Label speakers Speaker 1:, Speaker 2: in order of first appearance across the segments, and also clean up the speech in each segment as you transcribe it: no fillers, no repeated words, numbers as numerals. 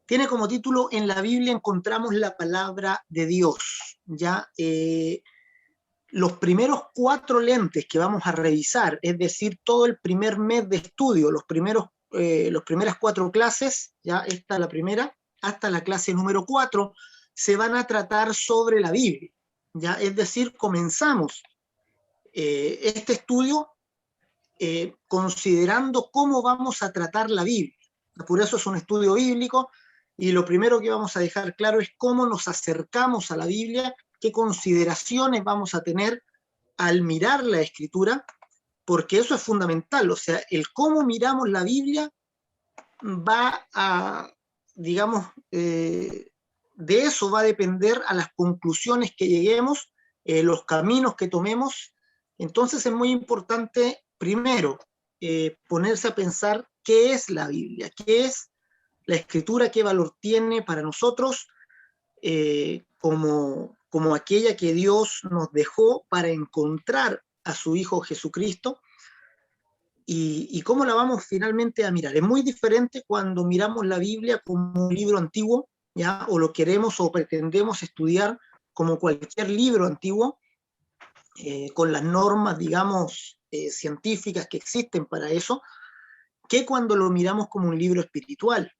Speaker 1: Tiene como título En la Biblia encontramos la palabra de Dios. ¿Ya? Los primeros 4 lentes que vamos a revisar, es decir, todo el primer mes de estudio, las primeras 4 clases, ya esta la primera, hasta la clase número 4, se van a tratar sobre la Biblia. ¿Ya? Es decir, comenzamos este estudio considerando cómo vamos a tratar la Biblia. Por eso es un estudio bíblico y lo primero que vamos a dejar claro es cómo nos acercamos a la Biblia, qué consideraciones vamos a tener al mirar la Escritura, porque eso es fundamental. O sea, el cómo miramos la Biblia va a, digamos, de eso va a depender a las conclusiones que lleguemos, los caminos que tomemos. Entonces es muy importante, primero, ponerse a pensar qué es la Biblia, qué es la Escritura, qué valor tiene para nosotros, como aquella que Dios nos dejó para encontrar a su Hijo Jesucristo, y cómo la vamos finalmente a mirar. Es muy diferente cuando miramos la Biblia como un libro antiguo, ¿ya? O lo queremos o pretendemos estudiar como cualquier libro antiguo, con las normas, digamos, científicas que existen para eso, que cuando lo miramos como un libro espiritual.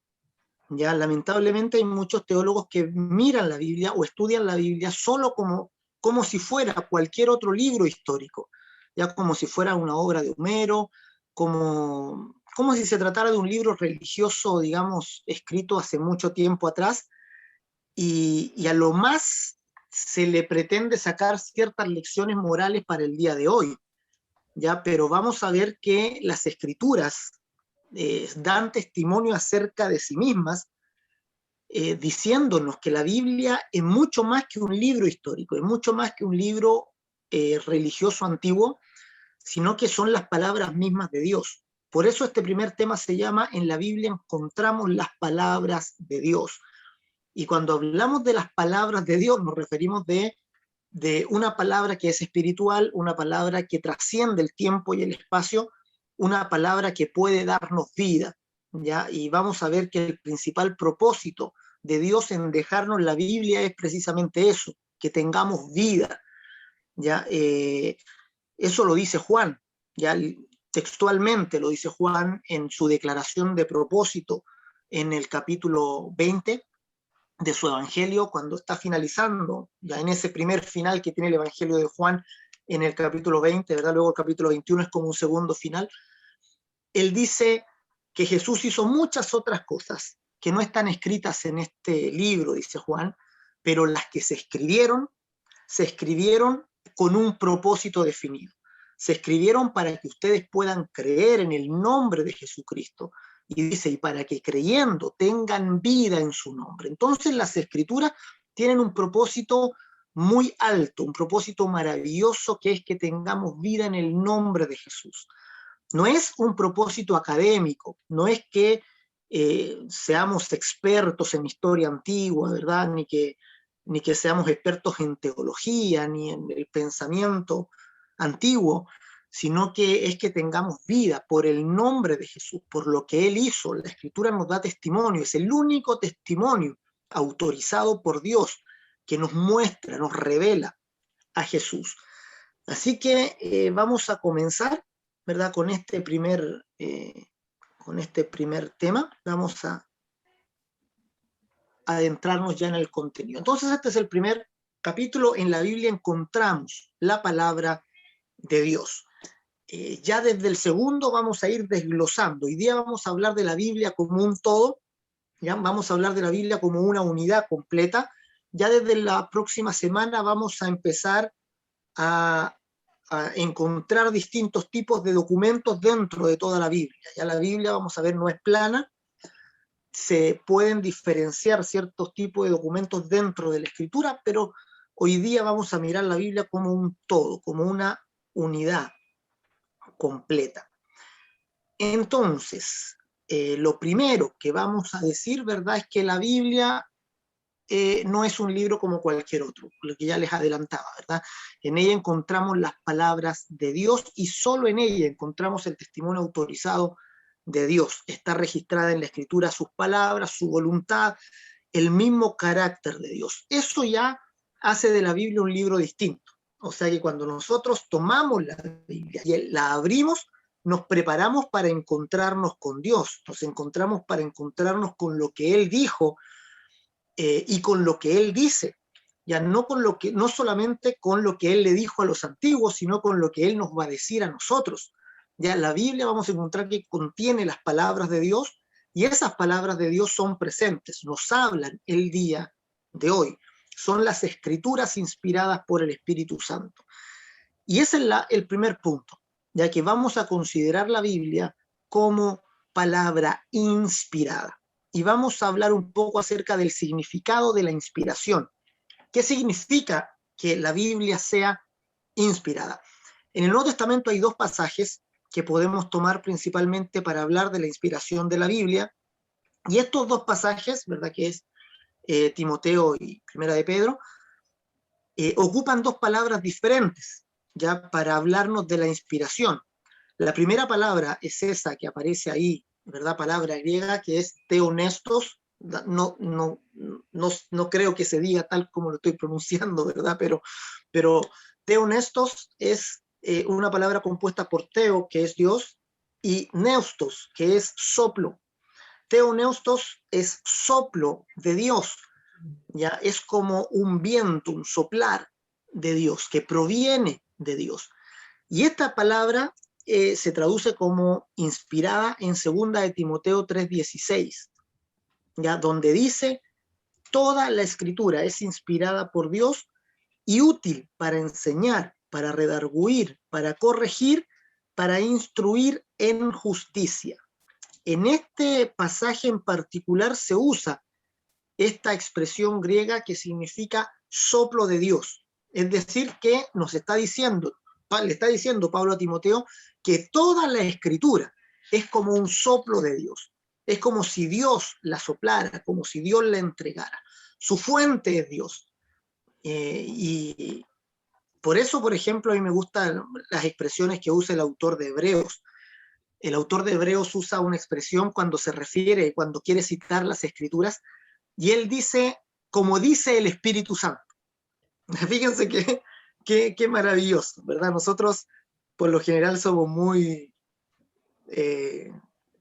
Speaker 1: Ya, lamentablemente hay muchos teólogos que miran la Biblia o estudian la Biblia solo como si fuera cualquier otro libro histórico, ya como si fuera una obra de Homero, como si se tratara de un libro religioso, digamos, escrito hace mucho tiempo atrás, y a lo más se le pretende sacar ciertas lecciones morales para el día de hoy, ya, pero vamos a ver que las escrituras dan testimonio acerca de sí mismas, diciéndonos que la Biblia es mucho más que un libro histórico, es mucho más que un libro religioso antiguo, sino que son las palabras mismas de Dios. Por eso este primer tema se llama En la Biblia encontramos las palabras de Dios. Y cuando hablamos de las palabras de Dios, nos referimos de una palabra que es espiritual, una palabra que trasciende el tiempo y el espacio, una palabra que puede darnos vida, ¿ya? Y vamos a ver que el principal propósito de Dios en dejarnos la Biblia es precisamente eso, que tengamos vida, ¿ya? Eso lo dice Juan, ya textualmente lo dice Juan en su declaración de propósito en el capítulo 20 de su evangelio, cuando está finalizando, ya en ese primer final que tiene el evangelio de Juan en el capítulo 20, ¿verdad? Luego el capítulo 21 es como un segundo final. Él dice que Jesús hizo muchas otras cosas que no están escritas en este libro, dice Juan, pero las que se escribieron con un propósito definido. Se escribieron para que ustedes puedan creer en el nombre de Jesucristo. Y dice, y para que creyendo tengan vida en su nombre. Entonces las escrituras tienen un propósito muy alto, un propósito maravilloso, que es que tengamos vida en el nombre de Jesús. No es un propósito académico, no es que seamos expertos en historia antigua, ¿verdad? Ni que seamos expertos en teología, ni en el pensamiento antiguo, sino que es que tengamos vida por el nombre de Jesús, por lo que Él hizo. La Escritura nos da testimonio, es el único testimonio autorizado por Dios que nos muestra, nos revela a Jesús. Así que vamos a comenzar, ¿verdad? Con este primer tema. Vamos a adentrarnos ya en el contenido. Entonces, este es el primer capítulo. En la Biblia encontramos la palabra de Dios. Ya desde el segundo vamos a ir desglosando. Hoy día vamos a hablar de la Biblia como un todo, ¿ya? Vamos a hablar de la Biblia como una unidad completa. Ya desde la próxima semana vamos a empezar a encontrar distintos tipos de documentos dentro de toda la Biblia. Ya la Biblia, vamos a ver, no es plana, se pueden diferenciar ciertos tipos de documentos dentro de la Escritura, pero hoy día vamos a mirar la Biblia como un todo, como una unidad completa. Entonces, lo primero que vamos a decir, ¿verdad?, es que la Biblia no es un libro como cualquier otro, lo que ya les adelantaba, ¿verdad? En ella encontramos las palabras de Dios y solo en ella encontramos el testimonio autorizado de Dios. Está registrada en la Escritura sus palabras, su voluntad, el mismo carácter de Dios. Eso ya hace de la Biblia un libro distinto. O sea que cuando nosotros tomamos la Biblia y la abrimos, nos preparamos para encontrarnos con Dios, nos encontramos para encontrarnos con lo que Él dijo y con lo que Él dice. Ya no, no solamente con lo que Él le dijo a los antiguos, sino con lo que Él nos va a decir a nosotros. Ya la Biblia vamos a encontrar que contiene las palabras de Dios y esas palabras de Dios son presentes, nos hablan el día de hoy. Son las escrituras inspiradas por el Espíritu Santo. Y ese es el primer punto, ya que vamos a considerar la Biblia como palabra inspirada. Y vamos a hablar un poco acerca del significado de la inspiración. ¿Qué significa que la Biblia sea inspirada? En el Nuevo Testamento hay dos pasajes que podemos tomar principalmente para hablar de la inspiración de la Biblia. Y estos dos pasajes, ¿verdad? Que es Timoteo y Primera de Pedro, ocupan dos palabras diferentes, ya para hablarnos de la inspiración. La primera palabra es esa que aparece ahí, ¿verdad? Palabra griega, que es theonestos. No creo que se diga tal como lo estoy pronunciando, ¿verdad? Pero theonestos es una palabra compuesta por theo, que es Dios, y neustos, que es soplo. Theoneustos es soplo de Dios, ya es como un viento, un soplar de Dios, que proviene de Dios. Y esta palabra se traduce como inspirada en 2 de Timoteo 3:16, ya donde dice, toda la escritura es inspirada por Dios y útil para enseñar, para redarguir, para corregir, para instruir en justicia. En este pasaje en particular se usa esta expresión griega que significa soplo de Dios. Es decir, que nos está diciendo, le está diciendo Pablo a Timoteo que toda la escritura es como un soplo de Dios. Es como si Dios la soplara, como si Dios la entregara. Su fuente es Dios. Y por eso, por ejemplo, a mí me gustan las expresiones que usa el autor de Hebreos. El autor de Hebreos usa una expresión cuando se refiere, cuando quiere citar las escrituras, y él dice, como dice el Espíritu Santo. Fíjense qué maravilloso, ¿verdad? Nosotros, por lo general, somos muy,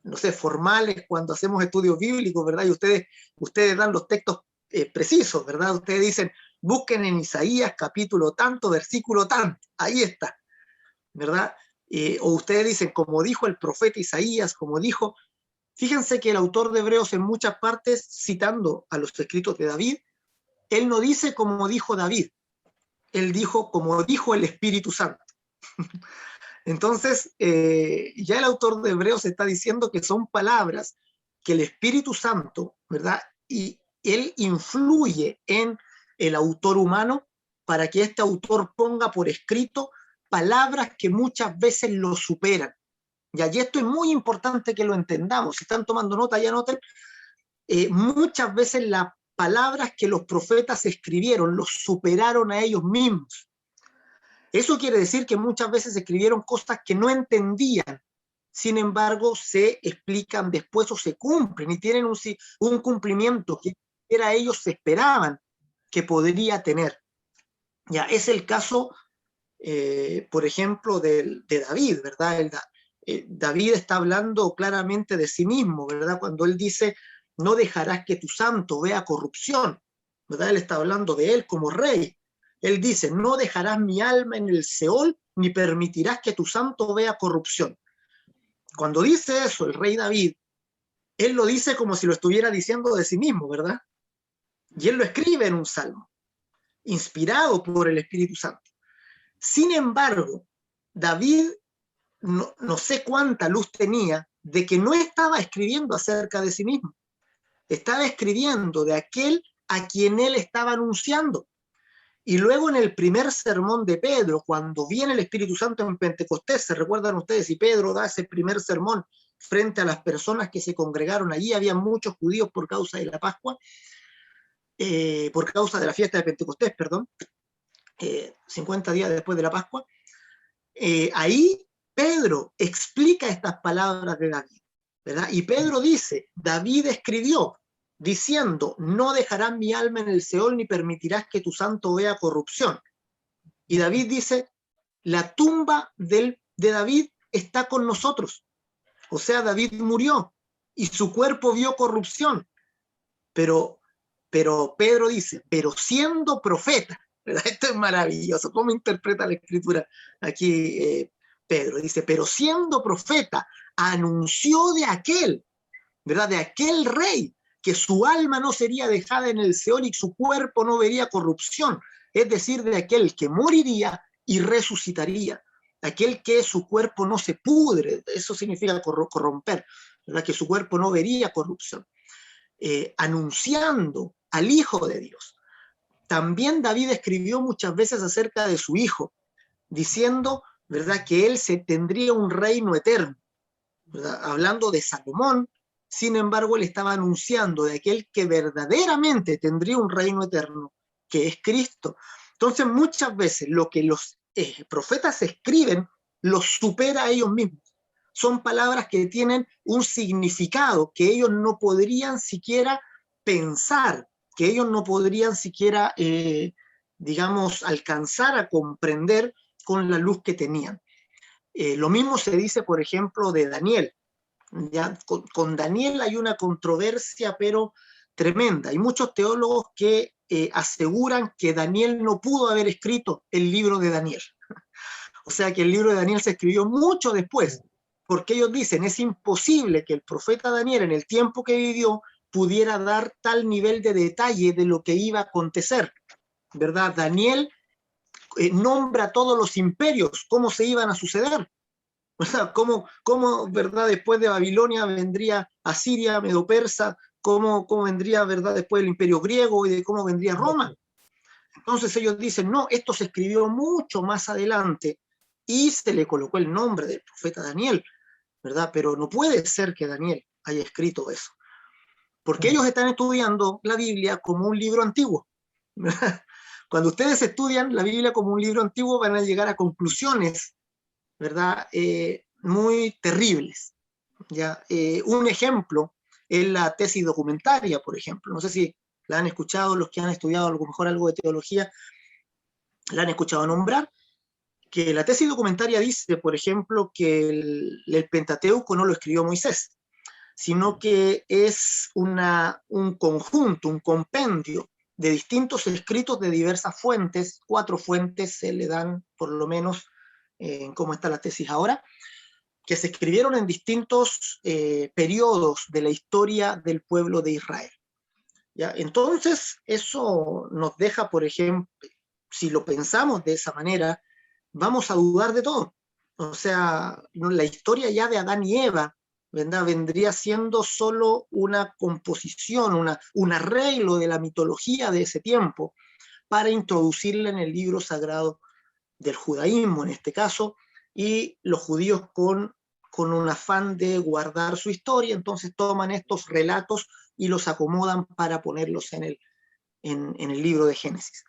Speaker 1: no sé, formales cuando hacemos estudios bíblicos, ¿verdad? Y ustedes dan los textos precisos, ¿verdad? Ustedes dicen, busquen en Isaías capítulo tanto, versículo tanto, ahí está, ¿verdad? O ustedes dicen, como dijo el profeta Isaías, como dijo. Fíjense que el autor de Hebreos en muchas partes, citando a los escritos de David, él no dice como dijo David, él dijo como dijo el Espíritu Santo. Entonces, ya el autor de Hebreos está diciendo que son palabras que el Espíritu Santo, ¿verdad? Y él influye en el autor humano para que este autor ponga por escrito palabras que muchas veces lo superan. Y esto es muy importante que lo entendamos. Si están tomando nota, ya noten. Muchas veces las palabras que los profetas escribieron los superaron a ellos mismos. Eso quiere decir que muchas veces escribieron cosas que no entendían. Sin embargo, se explican después o se cumplen y tienen un cumplimiento que ellos esperaban que podría tener. Ya es el caso, por ejemplo, de David, ¿verdad? David está hablando claramente de sí mismo, ¿verdad? Cuando él dice, no dejarás que tu santo vea corrupción, ¿verdad? Él está hablando de él como rey. Él dice, no dejarás mi alma en el Seol, ni permitirás que tu santo vea corrupción. Cuando dice eso el rey David, él lo dice como si lo estuviera diciendo de sí mismo, ¿verdad? Y él lo escribe en un salmo, inspirado por el Espíritu Santo. Sin embargo, David no sé cuánta luz tenía de que no estaba escribiendo acerca de sí mismo. Estaba escribiendo de aquel a quien él estaba anunciando. Y luego en el primer sermón de Pedro, cuando viene el Espíritu Santo en Pentecostés, ¿se recuerdan ustedes? Y Pedro da ese primer sermón frente a las personas que se congregaron allí. Había muchos judíos por causa de la Pascua, por causa de la fiesta de Pentecostés, perdón, 50 días después de la Pascua. Ahí Pedro explica estas palabras de David. ¿verdad? Y Pedro dice, David escribió, diciendo, no dejarás mi alma en el Seol ni permitirás que tu santo vea corrupción. Y David dice, la tumba de David está con nosotros. O sea, David murió y su cuerpo vio corrupción. Pero Pedro dice, pero siendo profeta, ¿verdad? Esto es maravilloso. ¿Cómo interpreta la escritura aquí Pedro? Dice, pero siendo profeta, anunció de aquel, ¿verdad? De aquel rey, que su alma no sería dejada en el Seol y su cuerpo no vería corrupción. Es decir, de aquel que moriría y resucitaría. Aquel que su cuerpo no se pudre. Eso significa corromper, ¿verdad? Que su cuerpo no vería corrupción. Anunciando al Hijo de Dios. También David escribió muchas veces acerca de su hijo, diciendo, ¿verdad?, que él tendría un reino eterno, ¿verdad? Hablando de Salomón, sin embargo, él estaba anunciando de aquel que verdaderamente tendría un reino eterno, que es Cristo. Entonces, muchas veces lo que los profetas escriben los supera a ellos mismos. Son palabras que tienen un significado que ellos no podrían siquiera pensar, que ellos no podrían siquiera, digamos, alcanzar a comprender con la luz que tenían. Lo mismo se dice, por ejemplo, de Daniel. Ya, con Daniel hay una controversia, pero tremenda. Hay muchos teólogos que aseguran que Daniel no pudo haber escrito el libro de Daniel. O sea, que el libro de Daniel se escribió mucho después, porque ellos dicen, es imposible que el profeta Daniel en el tiempo que vivió pudiera dar tal nivel de detalle de lo que iba a acontecer, ¿verdad? Daniel nombra todos los imperios, cómo se iban a suceder, ¿verdad? ¿Cómo, verdad, después de Babilonia vendría Asiria, Medo-Persa, cómo vendría, verdad, después el imperio griego y de cómo vendría Roma. Entonces ellos dicen, no, esto se escribió mucho más adelante y se le colocó el nombre del profeta Daniel, ¿verdad? Pero no puede ser que Daniel haya escrito eso, porque ellos están estudiando la Biblia como un libro antiguo, ¿verdad? Cuando ustedes estudian la Biblia como un libro antiguo van a llegar a conclusiones, ¿verdad? Muy terribles, ¿ya? Un ejemplo es la tesis documentaria, por ejemplo. No sé si la han escuchado los que han estudiado a lo mejor algo de teología, la han escuchado nombrar, que la tesis documentaria dice, por ejemplo, que el Pentateuco no lo escribió Moisés, sino que es un conjunto, un compendio de distintos escritos de diversas fuentes. 4 fuentes se le dan, por lo menos, en cómo está la tesis ahora, que se escribieron en distintos periodos de la historia del pueblo de Israel. ¿Ya? Entonces, eso nos deja, por ejemplo, si lo pensamos de esa manera, vamos a dudar de todo. O sea, la historia ya de Adán y Eva, ¿verdad?, vendría siendo solo una composición, un arreglo de la mitología de ese tiempo para introducirla en el libro sagrado del judaísmo, en este caso, y los judíos con un afán de guardar su historia, entonces toman estos relatos y los acomodan para ponerlos en el libro de Génesis.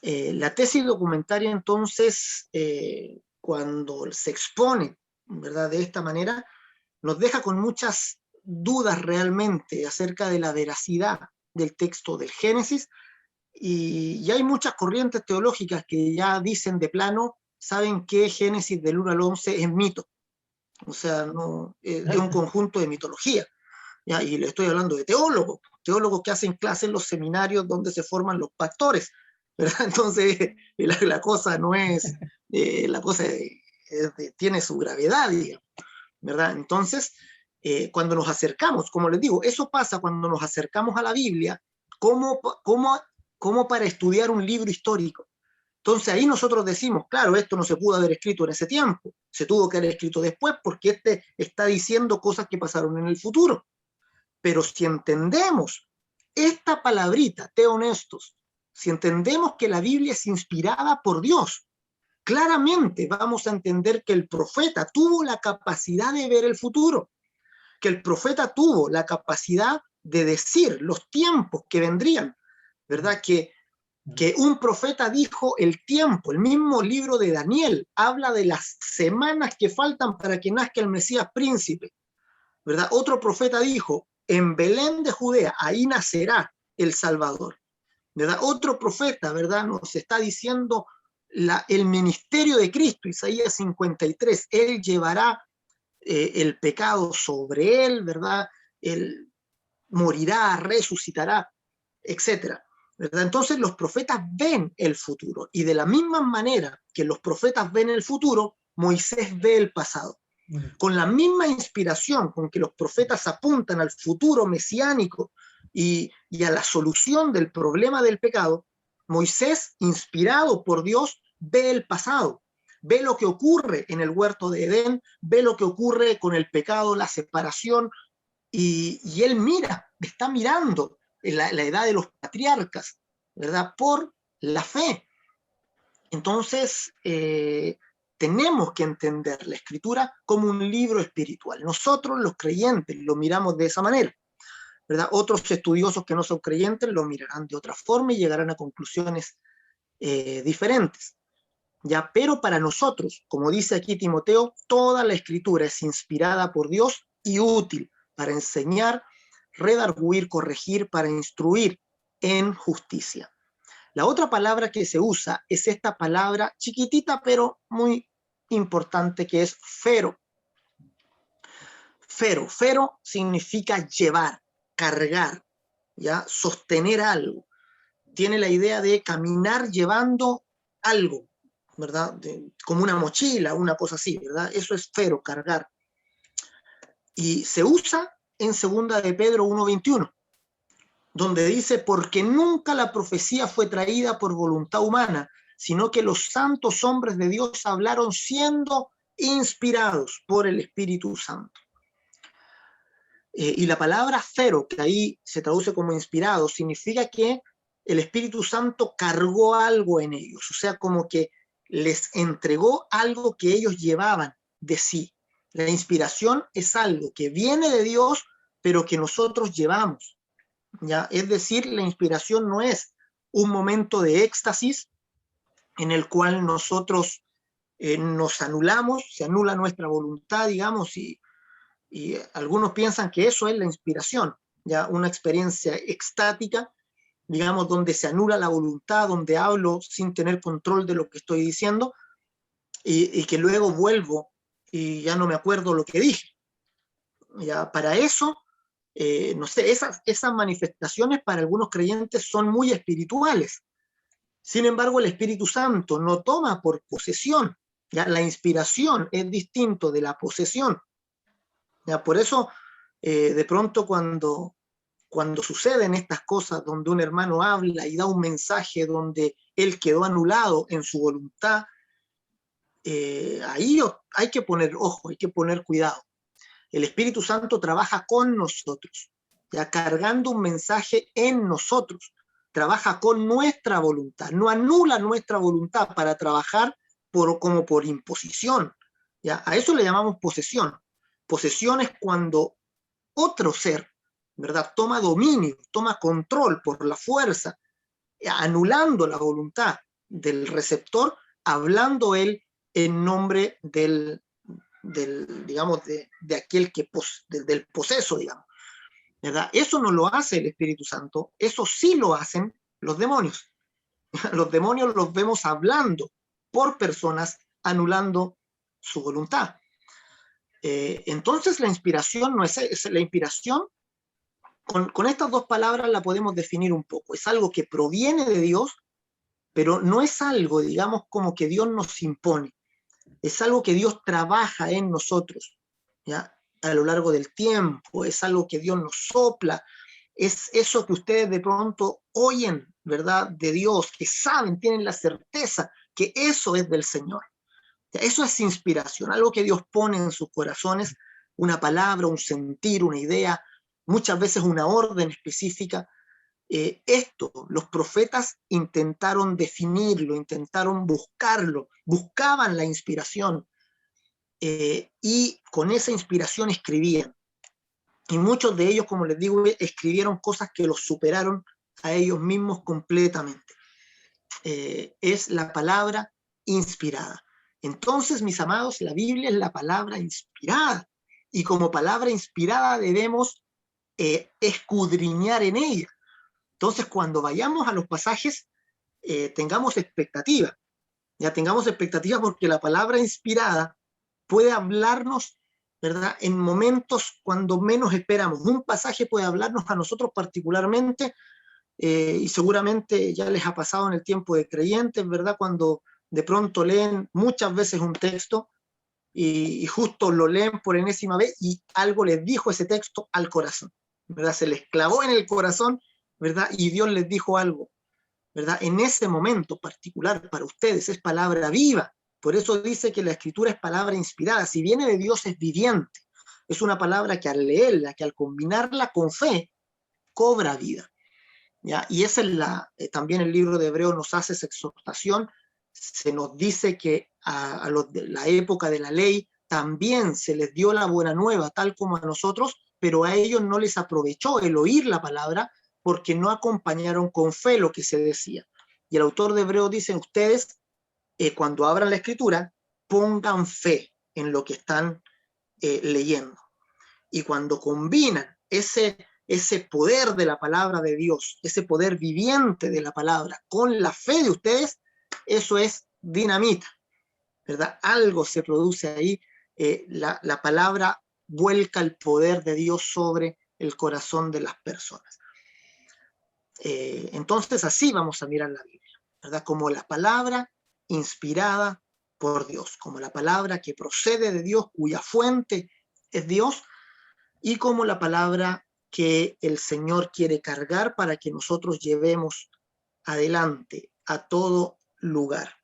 Speaker 1: La tesis documentaria, entonces, cuando se expone, ¿verdad?, de esta manera, nos deja con muchas dudas realmente acerca de la veracidad del texto del Génesis, y hay muchas corrientes teológicas que ya dicen de plano, saben que Génesis del 1 al 11 es mito, o sea, no, es un conjunto de mitología. ¿Ya? Y le estoy hablando de teólogos que hacen clases en los seminarios donde se forman los pastores, ¿verdad? Entonces, la cosa no es, la cosa tiene su gravedad, digamos, ¿verdad? Entonces, cuando nos acercamos, como les digo, eso pasa cuando nos acercamos a la Biblia como para estudiar un libro histórico. Entonces ahí nosotros decimos, claro, esto no se pudo haber escrito en ese tiempo, se tuvo que haber escrito después porque este está diciendo cosas que pasaron en el futuro. Pero si entendemos esta palabrita, teonestos, si entendemos que la Biblia es inspirada por Dios, claramente vamos a entender que el profeta tuvo la capacidad de ver el futuro, que el profeta tuvo la capacidad de decir los tiempos que vendrían, ¿verdad? Que un profeta dijo el tiempo. El mismo libro de Daniel habla de las semanas que faltan para que nazca el Mesías príncipe. ¿verdad? Otro profeta dijo, en Belén de Judea, ahí nacerá el Salvador, ¿verdad? Otro profeta, ¿verdad? Nos está diciendo el ministerio de Cristo, Isaías 53, Él llevará el pecado sobre Él, ¿verdad? Él morirá, resucitará, etcétera, ¿verdad? Entonces los profetas ven el futuro, y de la misma manera que los profetas ven el futuro, Moisés ve el pasado. Con la misma inspiración con que los profetas apuntan al futuro mesiánico y a la solución del problema del pecado, Moisés, inspirado por Dios, ve el pasado, ve lo que ocurre en el huerto de Edén, ve lo que ocurre con el pecado, la separación, y él está mirando en la edad de los patriarcas, ¿verdad? Por la fe. Entonces, tenemos que entender la Escritura como un libro espiritual. Nosotros, los creyentes, lo miramos de esa manera, ¿verdad? Otros estudiosos que no son creyentes lo mirarán de otra forma y llegarán a conclusiones diferentes, ¿ya? Pero para nosotros, como dice aquí Timoteo, toda la Escritura es inspirada por Dios y útil para enseñar, redarguir, corregir, para instruir en justicia. La otra palabra que se usa es esta palabra chiquitita pero muy importante, que es fero. Fero significa llevar, cargar, ¿ya? Sostener algo. Tiene la idea de caminar llevando algo, ¿verdad? Como una mochila, una cosa así, ¿verdad? Eso es fero, cargar. Y se usa en 2 de Pedro 1:21, donde dice, porque nunca la profecía fue traída por voluntad humana, sino que los santos hombres de Dios hablaron siendo inspirados por el Espíritu Santo. Y la palabra fero, que ahí se traduce como inspirado, significa que el Espíritu Santo cargó algo en ellos, o sea, como que les entregó algo que ellos llevaban de sí. La inspiración es algo que viene de Dios, pero que nosotros llevamos, ¿ya? Es decir, la inspiración no es un momento de éxtasis en el cual nosotros nos anulamos, se anula nuestra voluntad, digamos, y algunos piensan que eso es la inspiración, ya una experiencia extática, digamos, donde se anula la voluntad, donde hablo sin tener control de lo que estoy diciendo, y que luego vuelvo y ya no me acuerdo lo que dije. Ya, para eso, no sé, esas manifestaciones para algunos creyentes son muy espirituales. Sin embargo, el Espíritu Santo no toma por posesión. ¿Ya? La inspiración es distinto de la posesión. ¿Ya? Por eso, de pronto cuando suceden estas cosas, donde un hermano habla y da un mensaje donde él quedó anulado en su voluntad, ahí hay que poner ojo, hay que poner cuidado. El Espíritu Santo trabaja con nosotros, ya cargando un mensaje en nosotros. Trabaja con nuestra voluntad, no anula nuestra voluntad para trabajar como por imposición. ¿Ya? A eso le llamamos posesión. Posesión es cuando otro ser, ¿verdad?, toma dominio, toma control por la fuerza, anulando la voluntad del receptor, hablando él en nombre del digamos, de aquel que del poseso, digamos, ¿verdad? Eso no lo hace el Espíritu Santo, eso sí lo hacen los demonios. Los demonios los vemos hablando por personas, anulando su voluntad. Entonces la inspiración no es la inspiración, con estas dos palabras la podemos definir un poco. Es algo que proviene de Dios, pero no es algo, digamos, como que Dios nos impone. Es algo que Dios trabaja en nosotros, ¿ya? A lo largo del tiempo, es algo que Dios nos sopla, es eso que ustedes de pronto oyen, ¿verdad?, de Dios, que saben, tienen la certeza que eso es del Señor. Eso es inspiración, algo que Dios pone en sus corazones, una palabra, un sentir, una idea, muchas veces una orden específica. Esto, los profetas intentaron definirlo, intentaron buscarlo, buscaban la inspiración, y con esa inspiración escribían. Y muchos de ellos, como les digo, escribieron cosas que los superaron a ellos mismos completamente. Es la palabra inspirada. Entonces, mis amados, la Biblia es la palabra inspirada. y como palabra inspirada debemos escudriñar en ella. Entonces, cuando vayamos a los pasajes, tengamos expectativa, ya tengamos expectativa porque la palabra inspirada puede hablarnos, ¿verdad?, en momentos cuando menos esperamos. Un pasaje puede hablarnos a nosotros particularmente, y seguramente ya les ha pasado en el tiempo de creyentes, ¿verdad?, cuando de pronto leen muchas veces un texto y justo lo leen por enésima vez y algo les dijo ese texto al corazón, ¿verdad? Se les clavó en el corazón, ¿verdad? Y Dios les dijo algo, ¿verdad? En ese momento particular para ustedes es palabra viva. Por eso dice que la escritura es palabra inspirada. Si viene de Dios es viviente. Es una palabra que al leerla, que al combinarla con fe, cobra vida, ¿ya? Y esa es también el libro de Hebreos nos hace esa exhortación. Se nos dice que a los de la época de la ley también se les dio la buena nueva, tal como a nosotros, pero a ellos no les aprovechó el oír la palabra porque no acompañaron con fe lo que se decía. Y el autor de Hebreos dice, ustedes, cuando abran la escritura, pongan fe en lo que están leyendo. Y cuando combinan ese poder de la palabra de Dios, ese poder viviente de la palabra con la fe de ustedes, eso es dinamita, ¿verdad? Algo se produce ahí, la palabra vuelca el poder de Dios sobre el corazón de las personas. Entonces así vamos a mirar la Biblia, ¿verdad? Como la palabra inspirada por Dios, como la palabra que procede de Dios, cuya fuente es Dios, y como la palabra que el Señor quiere cargar para que nosotros llevemos adelante a todo lugar.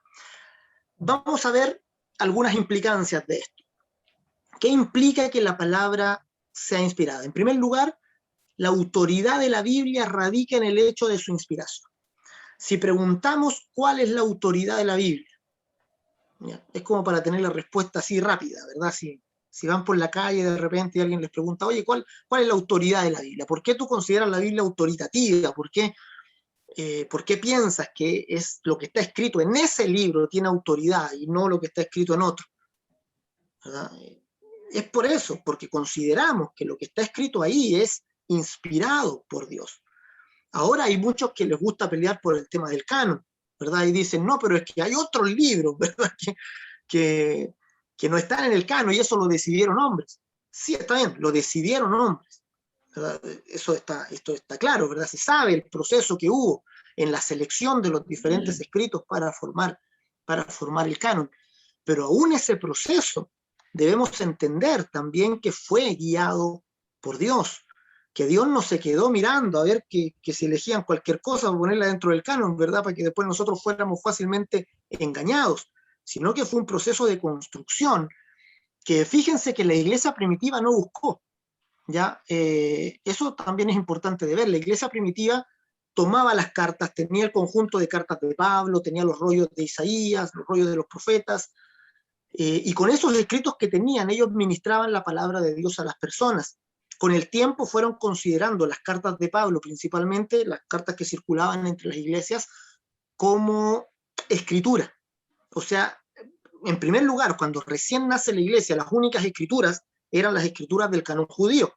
Speaker 1: Vamos a ver algunas implicancias de esto. ¿Qué implica que la palabra sea inspirada? En primer lugar, la autoridad de la Biblia radica en el hecho de su inspiración. Si preguntamos cuál es la autoridad de la Biblia, ¿ya? Es como para tener la respuesta así rápida, ¿verdad? Si van por la calle de repente y alguien les pregunta, oye, ¿cuál es la autoridad de la Biblia? ¿Por qué tú consideras la Biblia autoritativa? ¿Por qué piensas que es lo que está escrito en ese libro tiene autoridad y no lo que está escrito en otro? ¿Verdad? Es por eso, porque consideramos que lo que está escrito ahí es inspirado por Dios. Ahora hay muchos que les gusta pelear por el tema del canon, ¿verdad? Y dicen, no, pero es que hay otros libros, ¿verdad? Que no están en el canon y eso lo decidieron hombres. Sí, está bien, lo decidieron hombres, ¿verdad? Esto está claro, ¿verdad? Se sabe el proceso que hubo en la selección de los diferentes escritos para formar el canon. Pero aún ese proceso debemos entender también que fue guiado por Dios, que Dios no se quedó mirando a ver que se elegían cualquier cosa para ponerla dentro del canon, ¿verdad? Para que después nosotros fuéramos fácilmente engañados, sino que fue un proceso de construcción que fíjense que la iglesia primitiva no buscó, ¿ya? Eso también es importante de ver. La iglesia primitiva tomaba las cartas, tenía el conjunto de cartas de Pablo, tenía los rollos de Isaías, los rollos de los profetas, y con esos escritos que tenían, ellos ministraban la palabra de Dios a las personas. Con el tiempo fueron considerando las cartas de Pablo, principalmente las cartas que circulaban entre las iglesias, como escritura. O sea, en primer lugar, cuando recién nace la iglesia, las únicas escrituras eran las escrituras del canon judío,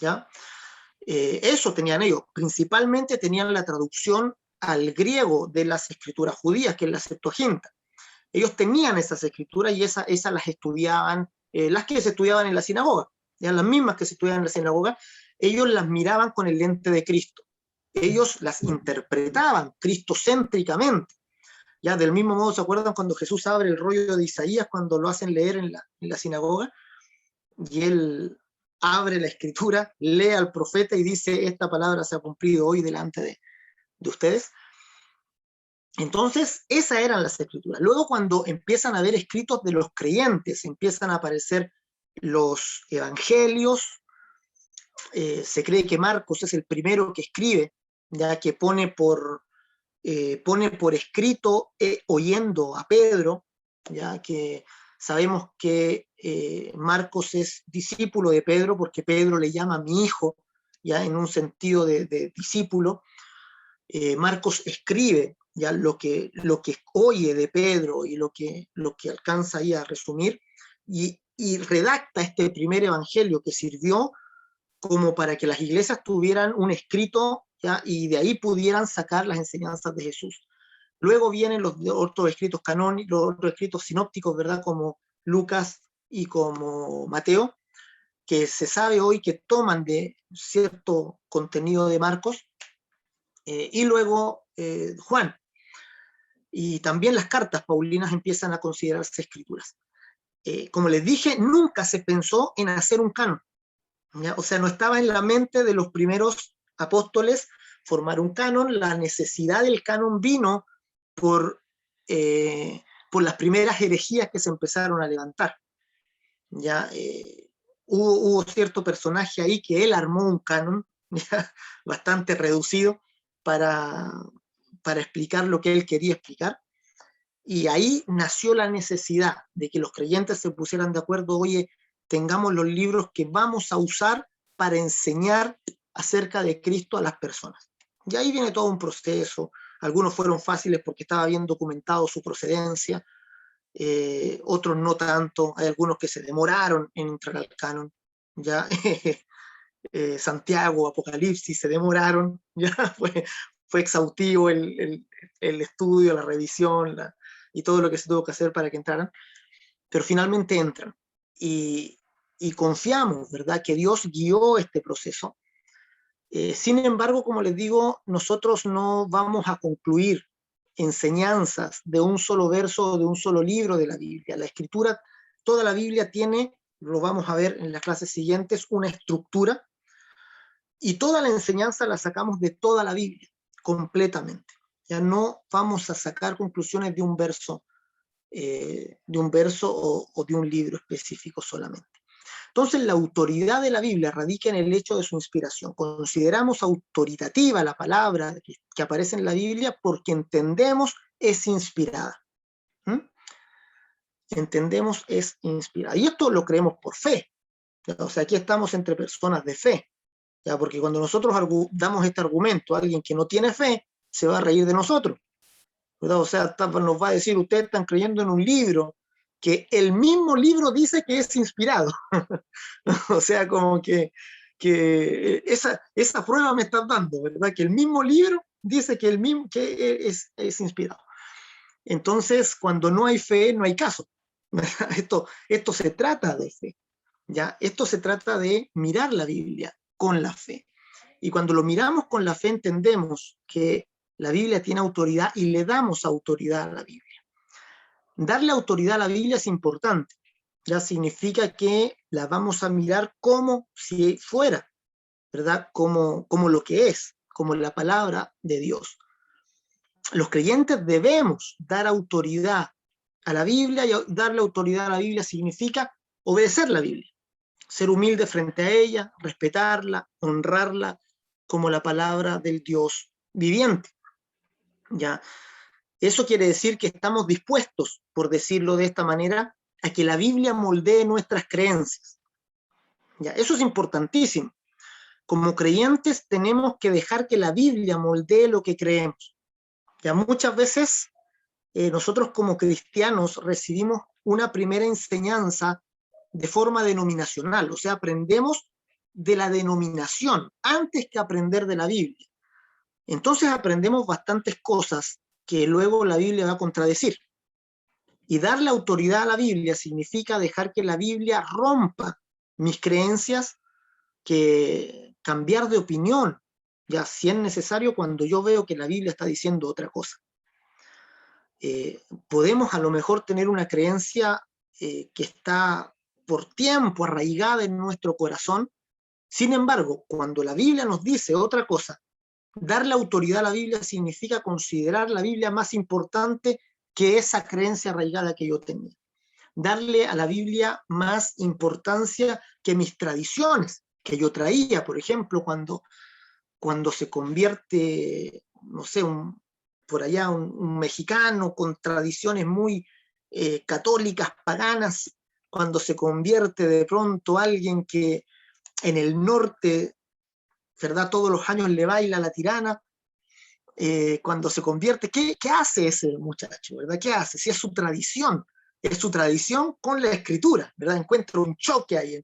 Speaker 1: ¿ya? Eso tenían ellos. Principalmente tenían la traducción al griego de las escrituras judías, que es la Septuaginta. Ellos tenían esas escrituras y esas las estudiaban, las que se estudiaban en la sinagoga, ya las mismas que se estudiaban en la sinagoga, ellos las miraban con el lente de Cristo. Ellos las interpretaban cristocéntricamente. Ya del mismo modo, ¿se acuerdan cuando Jesús abre el rollo de Isaías cuando lo hacen leer en la sinagoga? Y él abre la escritura, lee al profeta y dice, esta palabra se ha cumplido hoy delante de ustedes. Entonces, esas eran las escrituras. Luego, cuando empiezan a haber escritos de los creyentes, empiezan a aparecer los evangelios, se cree que Marcos es el primero que escribe, ya que pone por escrito, oyendo a Pedro, ya que sabemos que Marcos es discípulo de Pedro, porque Pedro le llama mi hijo, ya en un sentido de discípulo. Marcos escribe ya lo que oye de Pedro y lo que alcanza ahí a resumir, y y redacta este primer evangelio que sirvió como para que las iglesias tuvieran un escrito, ¿ya? Y de ahí pudieran sacar las enseñanzas de Jesús. Luego vienen los otros escritos canónicos, los otros escritos sinópticos, ¿verdad? Como Lucas y como Mateo, que se sabe hoy que toman de cierto contenido de Marcos, y luego Juan. Y también las cartas paulinas empiezan a considerarse escrituras. Como les dije, nunca se pensó en hacer un canon, ¿ya? O sea, no estaba en la mente de los primeros apóstoles formar un canon. La necesidad del canon vino por, por las primeras herejías que se empezaron a levantar. Ya hubo cierto personaje ahí que él armó un canon, ya, bastante reducido para, para explicar lo que él quería explicar. Y ahí nació la necesidad de que los creyentes se pusieran de acuerdo. Oye, tengamos los libros que vamos a usar para enseñar acerca de Cristo a las personas. Y ahí viene todo un proceso. Algunos fueron fáciles porque estaba bien documentado su procedencia, otros no tanto. Hay algunos que se demoraron en entrar al canon. Ya Santiago, Apocalipsis se demoraron. Ya fue exhaustivo el estudio, la revisión, y todo lo que se tuvo que hacer para que entraran, pero finalmente entran. Y, y confiamos, ¿verdad?, que Dios guió este proceso. Sin embargo, como les digo, nosotros no vamos a concluir enseñanzas de un solo verso o de un solo libro de la Biblia. La escritura, toda la Biblia tiene, lo vamos a ver en las clases siguientes, una estructura, y toda la enseñanza la sacamos de toda la Biblia, completamente. Ya no vamos a sacar conclusiones de un verso o de un libro específico solamente. Entonces, la autoridad de la Biblia radica en el hecho de su inspiración. Consideramos autoritativa la palabra que aparece en la Biblia porque entendemos es inspirada. ¿Mm? Entendemos es inspirada. Y esto lo creemos por fe. O sea, aquí estamos entre personas de fe. ¿Ya? Porque cuando nosotros damos este argumento a alguien que no tiene fe, se va a reír de nosotros, ¿verdad? O sea, nos va a decir, ustedes están creyendo en un libro que el mismo libro dice que es inspirado. O sea, como que esa prueba me están dando, ¿verdad? Que el mismo libro dice que, que es inspirado. Entonces, cuando no hay fe, no hay caso. Esto se trata de fe, ¿ya? Esto se trata de mirar la Biblia con la fe. Y cuando lo miramos con la fe, entendemos que la Biblia tiene autoridad y le damos autoridad a la Biblia. Darle autoridad a la Biblia es importante. Ya significa que la vamos a mirar como si fuera, ¿verdad? Como lo que es, como la palabra de Dios. Los creyentes debemos dar autoridad a la Biblia, y darle autoridad a la Biblia significa obedecer la Biblia, ser humilde frente a ella, respetarla, honrarla como la palabra del Dios viviente. ¿Ya? Eso quiere decir que estamos dispuestos, por decirlo de esta manera, a que la Biblia moldee nuestras creencias. ¿Ya? Eso es importantísimo. Como creyentes tenemos que dejar que la Biblia moldee lo que creemos. Ya muchas veces nosotros como cristianos recibimos una primera enseñanza de forma denominacional, o sea, aprendemos de la denominación antes que aprender de la Biblia. Entonces aprendemos bastantes cosas que luego la Biblia va a contradecir. Y darle autoridad a la Biblia significa dejar que la Biblia rompa mis creencias, que cambiar de opinión, ya si es necesario cuando yo veo que la Biblia está diciendo otra cosa. Podemos a lo mejor tener una creencia que está por tiempo arraigada en nuestro corazón. Sin embargo, cuando la Biblia nos dice otra cosa, darle autoridad a la Biblia significa considerar la Biblia más importante que esa creencia arraigada que yo tenía. Darle a la Biblia más importancia que mis tradiciones que yo traía. Por ejemplo, cuando se convierte, no sé, por allá un mexicano con tradiciones muy católicas, paganas, cuando se convierte de pronto alguien que en el norte, ¿verdad?, todos los años le baila la tirana, cuando se convierte, ¿qué hace ese muchacho, ¿verdad? ¿Qué hace? Si es su tradición, es su tradición con la Escritura, ¿verdad? Encuentra un choque ahí,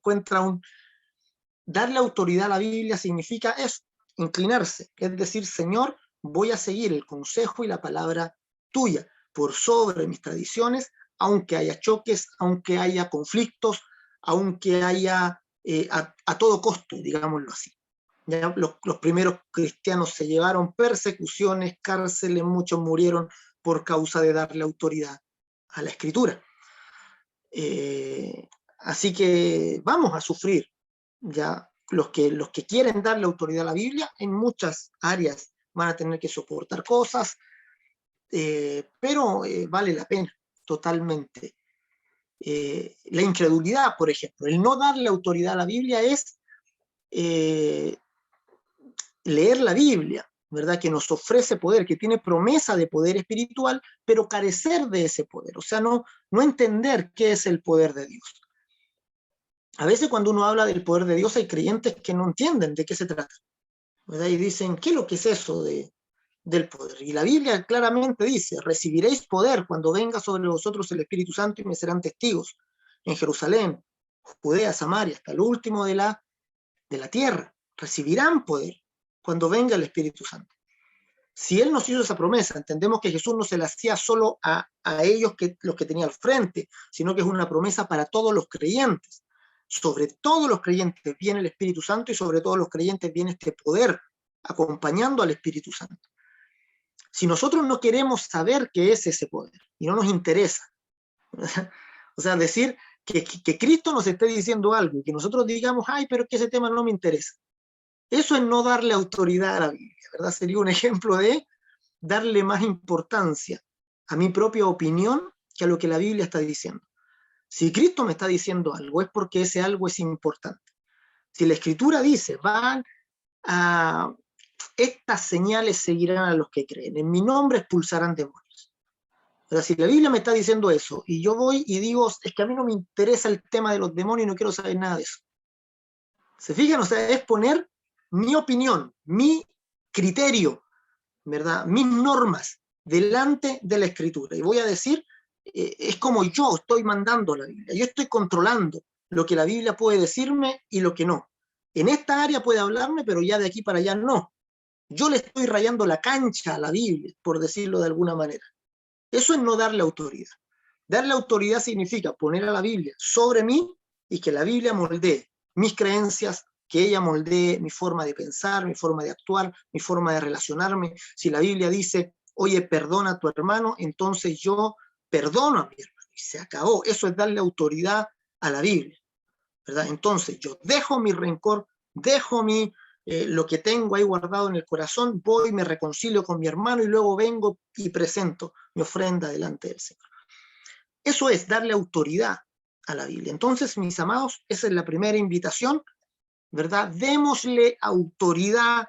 Speaker 1: Darle autoridad a la Biblia significa eso, inclinarse, es decir, Señor, voy a seguir el consejo y la palabra tuya por sobre mis tradiciones, aunque haya choques, aunque haya conflictos, aunque haya a todo costo, digámoslo así. Ya los primeros cristianos se llevaron persecuciones, cárceles, muchos murieron por causa de darle autoridad a la Escritura. Así que vamos a sufrir, ya los que quieren darle autoridad a la Biblia, en muchas áreas van a tener que soportar cosas, pero vale la pena totalmente. La incredulidad, por ejemplo, el no darle autoridad a la Biblia es leer la Biblia, ¿verdad? Que nos ofrece poder, que tiene promesa de poder espiritual, pero carecer de ese poder, o sea, no entender qué es el poder de Dios. A veces cuando uno habla del poder de Dios hay creyentes que no entienden de qué se trata, ¿verdad? Y dicen, ¿qué es lo que es eso del poder? Y la Biblia claramente dice, recibiréis poder cuando venga sobre vosotros el Espíritu Santo y me serán testigos en Jerusalén, Judea, Samaria, hasta lo último de la tierra. Recibirán poder cuando venga el Espíritu Santo. Si Él nos hizo esa promesa, entendemos que Jesús no se la hacía solo a ellos, los que tenía al frente, sino que es una promesa para todos los creyentes. Sobre todos los creyentes viene el Espíritu Santo y sobre todos los creyentes viene este poder acompañando al Espíritu Santo. Si nosotros no queremos saber qué es ese poder y no nos interesa, o sea, decir que Cristo nos esté diciendo algo y que nosotros digamos, ay, pero es que ese tema no me interesa. Eso es no darle autoridad a la Biblia, ¿verdad? Sería un ejemplo de darle más importancia a mi propia opinión que a lo que la Biblia está diciendo. Si Cristo me está diciendo algo, es porque ese algo es importante. Si la Escritura dice, estas señales seguirán a los que creen, en mi nombre expulsarán demonios. Pero si la Biblia me está diciendo eso, y yo voy y digo, es que a mí no me interesa el tema de los demonios y no quiero saber nada de eso. ¿Se fijan? O sea, es poner mi opinión, mi criterio, ¿verdad? Mis normas delante de la Escritura. Y voy a decir, es como yo estoy mandando la Biblia. Yo estoy controlando lo que la Biblia puede decirme y lo que no. En esta área puede hablarme, pero ya de aquí para allá no. Yo le estoy rayando la cancha a la Biblia, por decirlo de alguna manera. Eso es no darle autoridad. Darle autoridad significa poner a la Biblia sobre mí y que la Biblia moldee mis creencias, que ella moldee mi forma de pensar, mi forma de actuar, mi forma de relacionarme. Si la Biblia dice, oye, perdona a tu hermano, entonces yo perdono a mi hermano. Y se acabó. Eso es darle autoridad a la Biblia, ¿verdad? Entonces yo dejo mi rencor, dejo lo que tengo ahí guardado en el corazón, voy, me reconcilio con mi hermano y luego vengo y presento mi ofrenda delante del Señor. Eso es darle autoridad a la Biblia. Entonces, mis amados, esa es la primera invitación, ¿verdad? Démosle autoridad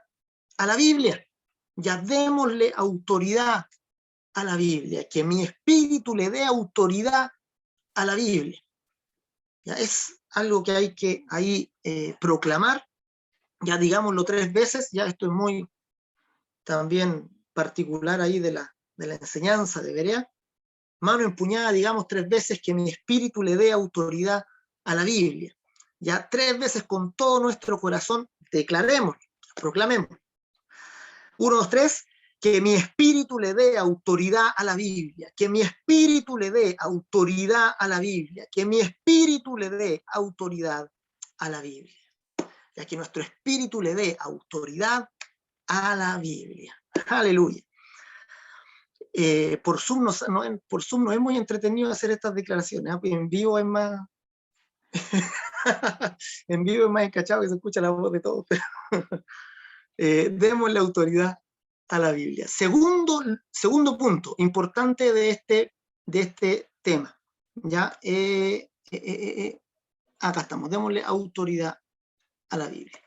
Speaker 1: a la Biblia. Ya démosle autoridad a la Biblia. Que mi espíritu le dé autoridad a la Biblia. Ya es algo que hay que ahí proclamar. Ya digámoslo 3 veces. Ya esto es muy también particular ahí de la enseñanza de Berea. Mano empuñada, digamos 3 veces, que mi espíritu le dé autoridad a la Biblia. Ya 3 veces con todo nuestro corazón declaremos, proclamemos. 1, 2, 3, que mi espíritu le dé autoridad a la Biblia, que mi espíritu le dé autoridad a la Biblia, que mi espíritu le dé autoridad a la Biblia. Ya que nuestro espíritu le dé autoridad a la Biblia. Aleluya. Por Zoom no es muy entretenido hacer estas declaraciones, ¿eh? En vivo es más en vivo es más encachado, que se escucha la voz de todos. Demos la autoridad a la Biblia. Segundo punto importante de este tema, ¿ya? Acá estamos, démosle autoridad a la Biblia.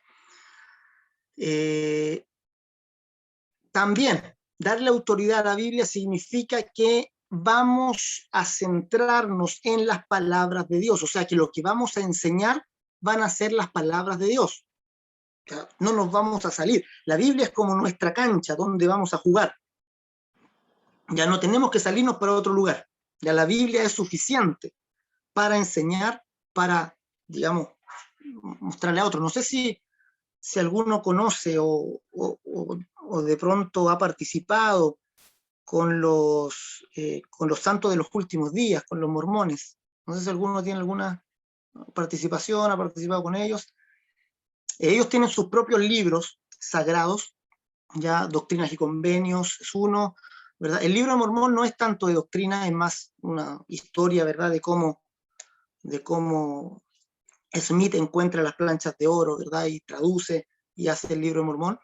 Speaker 1: También darle autoridad a la Biblia significa que vamos a centrarnos en las palabras de Dios, o sea que lo que vamos a enseñar van a ser las palabras de Dios. O sea, no nos vamos a salir. La Biblia es como nuestra cancha donde vamos a jugar. Ya no tenemos que salirnos para otro lugar. Ya la Biblia es suficiente para enseñar, para, digamos, mostrarle a otros. No sé si alguno conoce o de pronto ha participado con los santos de los últimos días, con los mormones. No sé si alguno tiene alguna participación, ha participado con ellos. Ellos tienen sus propios libros sagrados, ya Doctrinas y Convenios es uno, ¿verdad? El libro de Mormón no es tanto de doctrina, es más una historia, ¿verdad?, de cómo Smith encuentra las planchas de oro, ¿verdad?, y traduce y hace el libro de Mormón.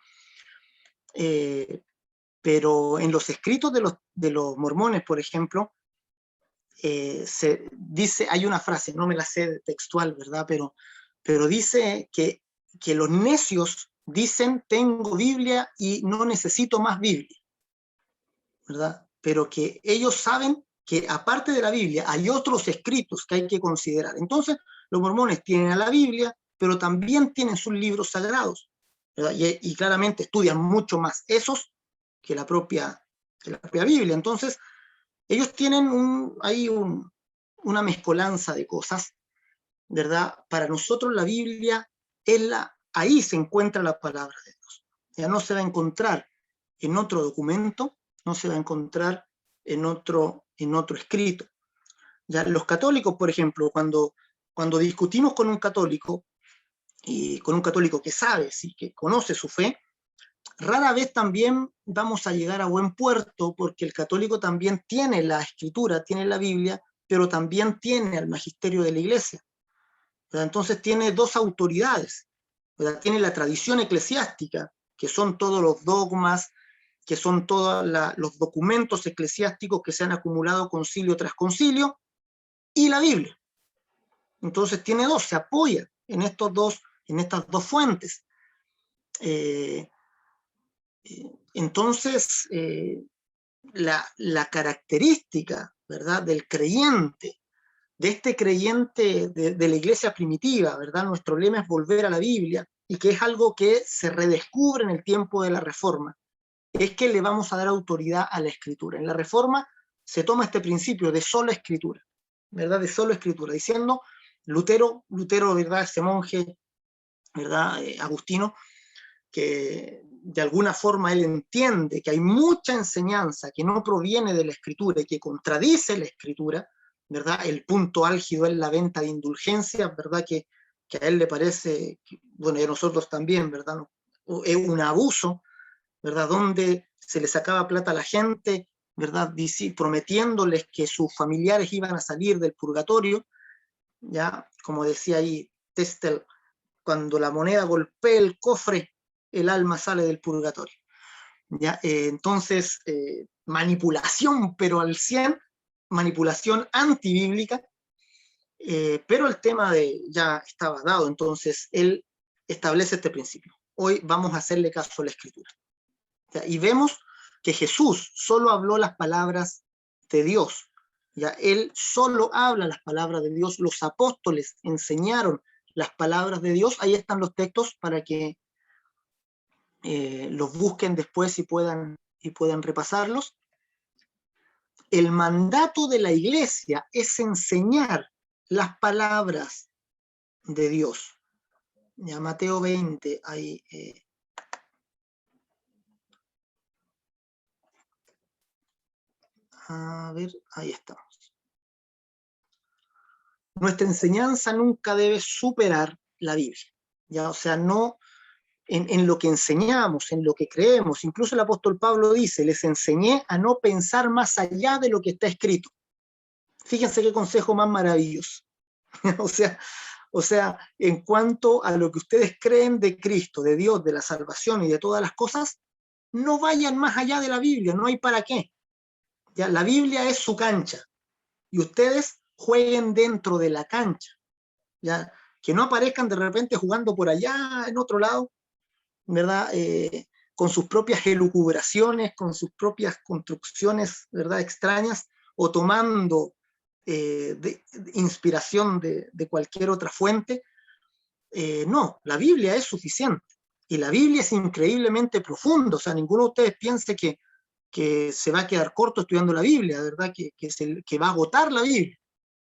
Speaker 1: Pero en los escritos de los mormones, por ejemplo, se dice, hay una frase, no me la sé textual, ¿verdad?, pero dice que los necios dicen, tengo Biblia y no necesito más Biblia, ¿verdad? Pero que ellos saben que aparte de la Biblia hay otros escritos que hay que considerar. Entonces, los mormones tienen a la Biblia, pero también tienen sus libros sagrados, ¿verdad? Y claramente estudian mucho más esos que la propia Biblia. Entonces, ellos tienen una mezcolanza de cosas, ¿verdad? Para nosotros la Biblia ahí se encuentra la palabra de Dios. Ya no se va a encontrar en otro documento, no se va a encontrar en otro escrito. Ya los católicos, por ejemplo, cuando discutimos con un católico, y con un católico que sabe, sí, que conoce su fe, rara vez también vamos a llegar a buen puerto, porque el católico también tiene la escritura, tiene la Biblia, pero también tiene al magisterio de la iglesia, ¿verdad? Entonces tiene dos autoridades, ¿verdad? Tiene la tradición eclesiástica, que son todos los dogmas, que son todos los documentos eclesiásticos que se han acumulado concilio tras concilio, y la Biblia. Entonces tiene dos, se apoya en estas dos fuentes. Entonces, la característica, ¿verdad?, del creyente, de este creyente de la iglesia primitiva, ¿verdad? Nuestro lema es volver a la Biblia, y que es algo que se redescubre en el tiempo de la Reforma, es que le vamos a dar autoridad a la Escritura. En la Reforma se toma este principio de sola Escritura, ¿verdad? De sola Escritura, diciendo, Lutero, ¿verdad?, ese monje, ¿verdad?, agustino, que de alguna forma él entiende que hay mucha enseñanza que no proviene de la Escritura y que contradice la Escritura, ¿verdad? El punto álgido es la venta de indulgencias, ¿verdad?, que a él le parece, bueno, y a nosotros también, ¿verdad?, es un abuso, ¿verdad?, donde se le sacaba plata a la gente, ¿verdad?, prometiéndoles que sus familiares iban a salir del purgatorio, ya, como decía ahí Testel, cuando la moneda golpea el cofre, el alma sale del purgatorio. ¿Ya? Entonces, manipulación, pero al 100, manipulación antibíblica, pero el tema ya estaba dado, entonces él establece este principio. Hoy vamos a hacerle caso a la Escritura. ¿Ya? Y vemos que Jesús solo habló las palabras de Dios. ¿Ya? Él solo habla las palabras de Dios. Los apóstoles enseñaron las palabras de Dios. Ahí están los textos para que los busquen después y puedan repasarlos. El mandato de la iglesia es enseñar las palabras de Dios. Ya, Mateo 20, ahí. A ver, ahí estamos. Nuestra enseñanza nunca debe superar la Biblia. ¿Ya? O sea, no en lo que enseñamos, en lo que creemos. Incluso el apóstol Pablo dice, les enseñé a no pensar más allá de lo que está escrito. Fíjense qué consejo más maravilloso. o sea, en cuanto a lo que ustedes creen de Cristo, de Dios, de la salvación y de todas las cosas, no vayan más allá de la Biblia, no hay para qué. ¿Ya? La Biblia es su cancha y ustedes jueguen dentro de la cancha. ¿Ya? Que no aparezcan de repente jugando por allá, en otro lado, ¿verdad? Con sus propias elucubraciones, con sus propias construcciones, ¿verdad?, extrañas, o tomando de inspiración de cualquier otra fuente. No, la Biblia es suficiente. Y la Biblia es increíblemente profunda. O sea, ninguno de ustedes piense que que se va a quedar corto estudiando la Biblia, ¿verdad? Que va a agotar la Biblia,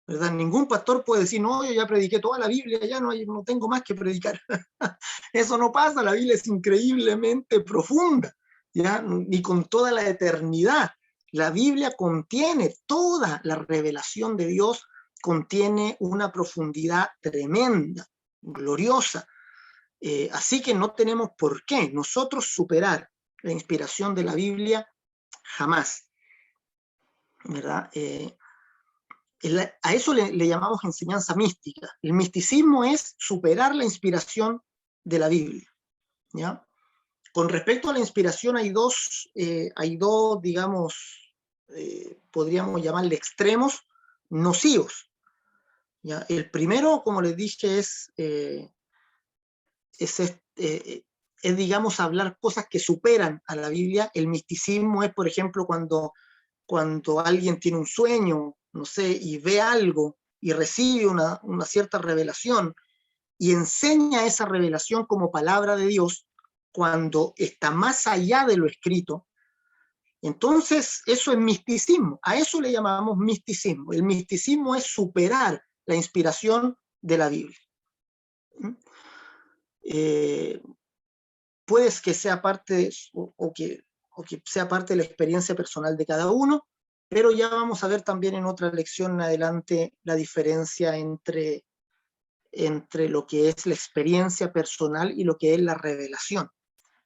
Speaker 1: ¿verdad? Ningún pastor puede decir, no, yo ya prediqué toda la Biblia, ya no tengo más que predicar. Eso no pasa, la Biblia es increíblemente profunda, ¿ya? Ni con toda la eternidad. La Biblia contiene toda la revelación de Dios, contiene una profundidad tremenda, gloriosa. Así que no tenemos por qué nosotros superar la inspiración de la Biblia jamás, ¿verdad? A eso le llamamos enseñanza mística. El misticismo es superar la inspiración de la Biblia, ¿ya? Con respecto a la inspiración hay dos digamos, podríamos llamarle extremos nocivos, ¿ya? El primero, como les dije, es, digamos, hablar cosas que superan a la Biblia. El misticismo es, por ejemplo, cuando alguien tiene un sueño, no sé, y ve algo y recibe una cierta revelación y enseña esa revelación como palabra de Dios cuando está más allá de lo escrito. Entonces, eso es misticismo. A eso le llamamos misticismo. El misticismo es superar la inspiración de la Biblia. Puede que sea parte o que sea parte de la experiencia personal de cada uno, pero ya vamos a ver también en otra lección en adelante la diferencia entre lo que es la experiencia personal y lo que es la revelación.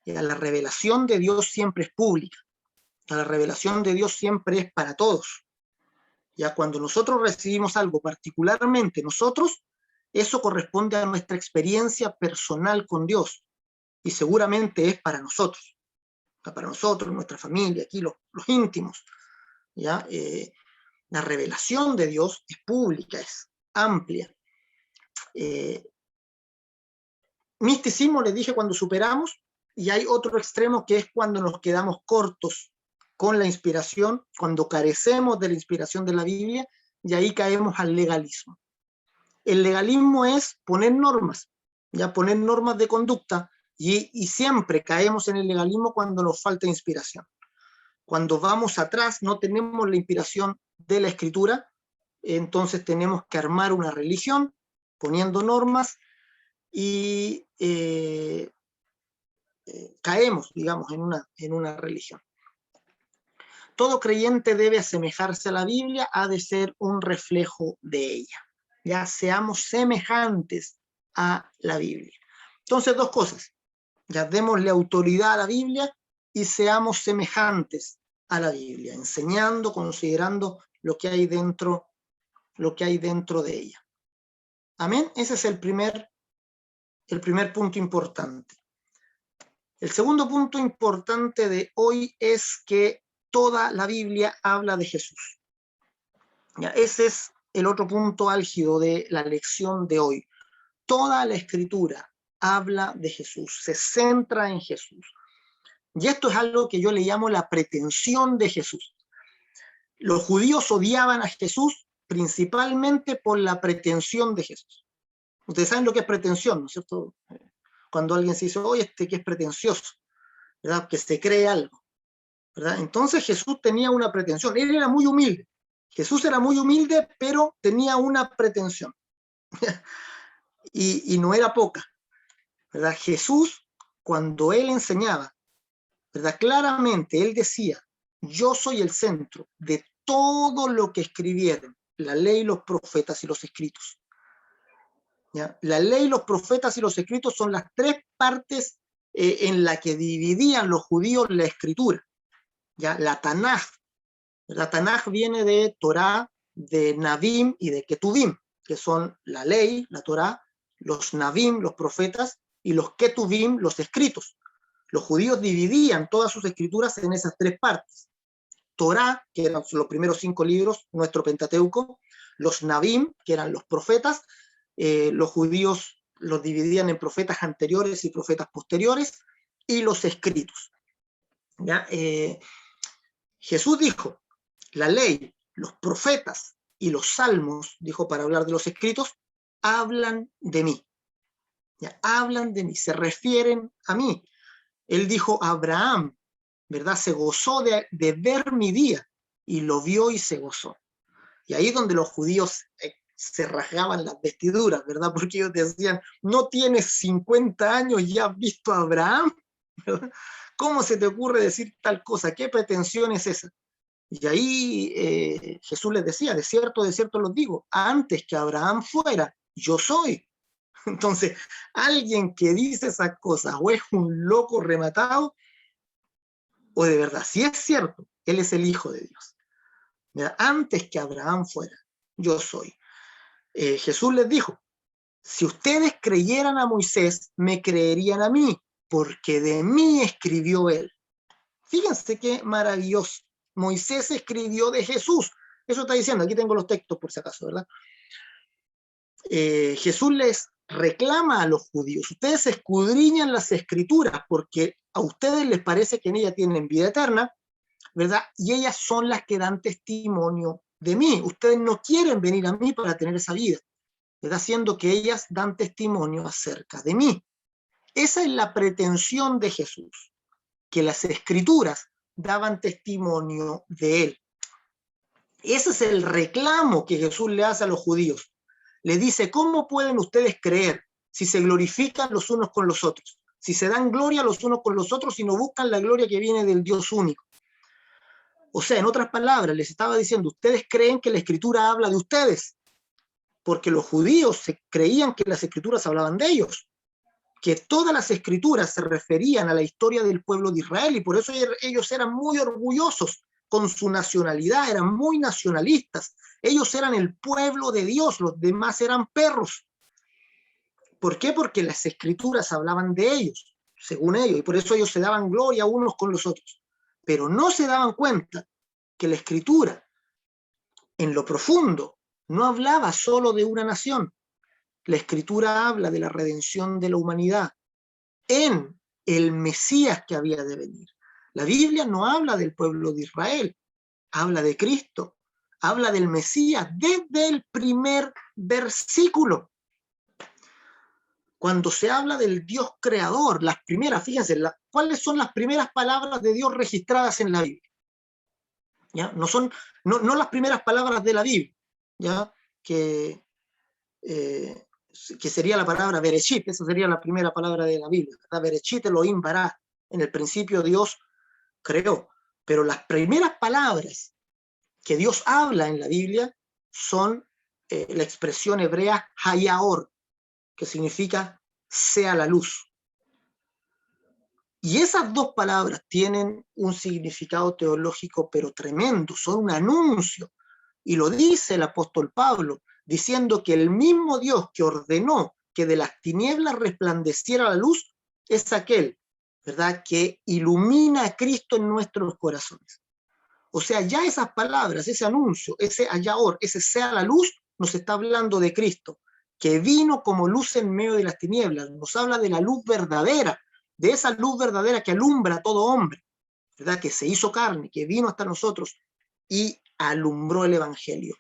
Speaker 1: La revelación de Dios siempre es pública. La revelación de Dios siempre es para todos. Ya cuando nosotros recibimos algo, particularmente nosotros, eso corresponde a nuestra experiencia personal con Dios y seguramente es para nosotros, nuestra familia, aquí los íntimos. ¿Ya? La revelación de Dios es pública, es amplia. Misticismo, les dije, cuando superamos, y hay otro extremo que es cuando nos quedamos cortos con la inspiración, cuando carecemos de la inspiración de la Biblia, y ahí caemos al legalismo. El legalismo es poner normas, ya poner normas de conducta, y siempre caemos en el legalismo cuando nos falta inspiración. Cuando vamos atrás, no tenemos la inspiración de la Escritura, entonces tenemos que armar una religión poniendo normas y caemos, digamos, en una religión. Todo creyente debe asemejarse a la Biblia, ha de ser un reflejo de ella. Ya seamos semejantes a la Biblia. Entonces, dos cosas. Ya démosle autoridad a la Biblia y seamos semejantes a la Biblia, enseñando, considerando lo que hay dentro de ella. Amén. Ese es el primer punto importante. El segundo punto importante de hoy es que toda la Biblia habla de Jesús. Ya, ese es el otro punto álgido de la lección de hoy. Toda la Escritura habla de Jesús, se centra en Jesús. Y esto es algo que yo le llamo la pretensión de Jesús. Los judíos odiaban a Jesús principalmente por la pretensión de Jesús. Ustedes saben lo que es pretensión, ¿no es cierto? Cuando alguien se dice, oye, que es pretencioso, ¿verdad? Que se cree algo, ¿verdad? Entonces Jesús tenía una pretensión, él era muy humilde. Jesús era muy humilde, pero tenía una pretensión. y no era poca, ¿verdad? Jesús, cuando él enseñaba, ¿verdad? Claramente él decía, yo soy el centro de todo lo que escribieron la ley, los profetas y los escritos. ¿Ya? La ley, los profetas y los escritos son las tres partes en las que dividían los judíos la escritura. ¿Ya? La Tanaj. La Tanaj viene de Torá, de Navim y de Ketuvim, que son la ley, la Torá, los Navim, los profetas, y los Ketuvim, los escritos. Los judíos dividían todas sus escrituras en esas tres partes. Torá, que eran los primeros 5 libros, nuestro Pentateuco, los Navim, que eran los profetas, los judíos los dividían en profetas anteriores y profetas posteriores, y los escritos. ¿Ya? Jesús dijo, la ley, los profetas y los salmos, dijo para hablar de los escritos, hablan de mí. ¿Ya? Hablan de mí, se refieren a mí. Él dijo, Abraham ¿verdad? Se gozó de ver mi día, y lo vio y se gozó. Y ahí es donde los judíos se rasgaban las vestiduras, ¿verdad? Porque ellos decían, no tienes 50 años y has visto a Abraham, ¿verdad? ¿Cómo se te ocurre decir tal cosa? ¿Qué pretensión es esa? Y ahí Jesús les decía, de cierto los digo, antes que Abraham fuera, yo soy. Entonces, alguien que dice esas cosas o es un loco rematado, o de verdad, si es cierto, él es el Hijo de Dios. Mira, antes que Abraham fuera, yo soy. Jesús les dijo, si ustedes creyeran a Moisés, me creerían a mí, porque de mí escribió él. Fíjense qué maravilloso. Moisés escribió de Jesús. Eso está diciendo, aquí tengo los textos por si acaso, ¿verdad? Jesús les reclama a los judíos, ustedes escudriñan las escrituras porque a ustedes les parece que en ellas tienen vida eterna, ¿verdad? Y ellas son las que dan testimonio de mí. Ustedes no quieren venir a mí para tener esa vida, ¿verdad? Siendo que ellas dan testimonio acerca de mí. Esa es la pretensión de Jesús, que las escrituras daban testimonio de él. Ese es el reclamo que Jesús le hace a los judíos. Le dice, ¿cómo pueden ustedes creer si se glorifican los unos con los otros? Si se dan gloria los unos con los otros y no buscan la gloria que viene del Dios único. O sea, en otras palabras, les estaba diciendo, ustedes creen que la Escritura habla de ustedes, porque los judíos creían que las Escrituras hablaban de ellos, que todas las Escrituras se referían a la historia del pueblo de Israel, y por eso ellos eran muy orgullosos con su nacionalidad, eran muy nacionalistas. Ellos eran el pueblo de Dios, los demás eran perros. ¿Por qué? Porque las Escrituras hablaban de ellos, según ellos, y por eso ellos se daban gloria unos con los otros. Pero no se daban cuenta que la Escritura, en lo profundo, no hablaba solo de una nación. La Escritura habla de la redención de la humanidad en el Mesías que había de venir. La Biblia no habla del pueblo de Israel, habla de Cristo, habla del Mesías desde el primer versículo. Cuando se habla del Dios creador, las primeras, fíjense, ¿cuáles son las primeras palabras de Dios registradas en la Biblia? ¿Ya? No las primeras palabras de la Biblia, ¿ya? Que sería la palabra Bereshit, esa sería la primera palabra de la Biblia, ¿verdad? Bereshit Elohim bara, en el principio Dios creó, pero las primeras palabras que Dios habla en la Biblia son la expresión hebrea Hayaor, que significa sea la luz. Y esas dos palabras tienen un significado teológico pero tremendo, son un anuncio, y lo dice el apóstol Pablo, diciendo que el mismo Dios que ordenó que de las tinieblas resplandeciera la luz es aquel, ¿verdad?, que ilumina a Cristo en nuestros corazones. O sea, ya esas palabras, ese anuncio, ese Hayaor, ese sea la luz, nos está hablando de Cristo, que vino como luz en medio de las tinieblas, nos habla de la luz verdadera, de esa luz verdadera que alumbra a todo hombre, ¿verdad?, que se hizo carne, que vino hasta nosotros y alumbró el Evangelio.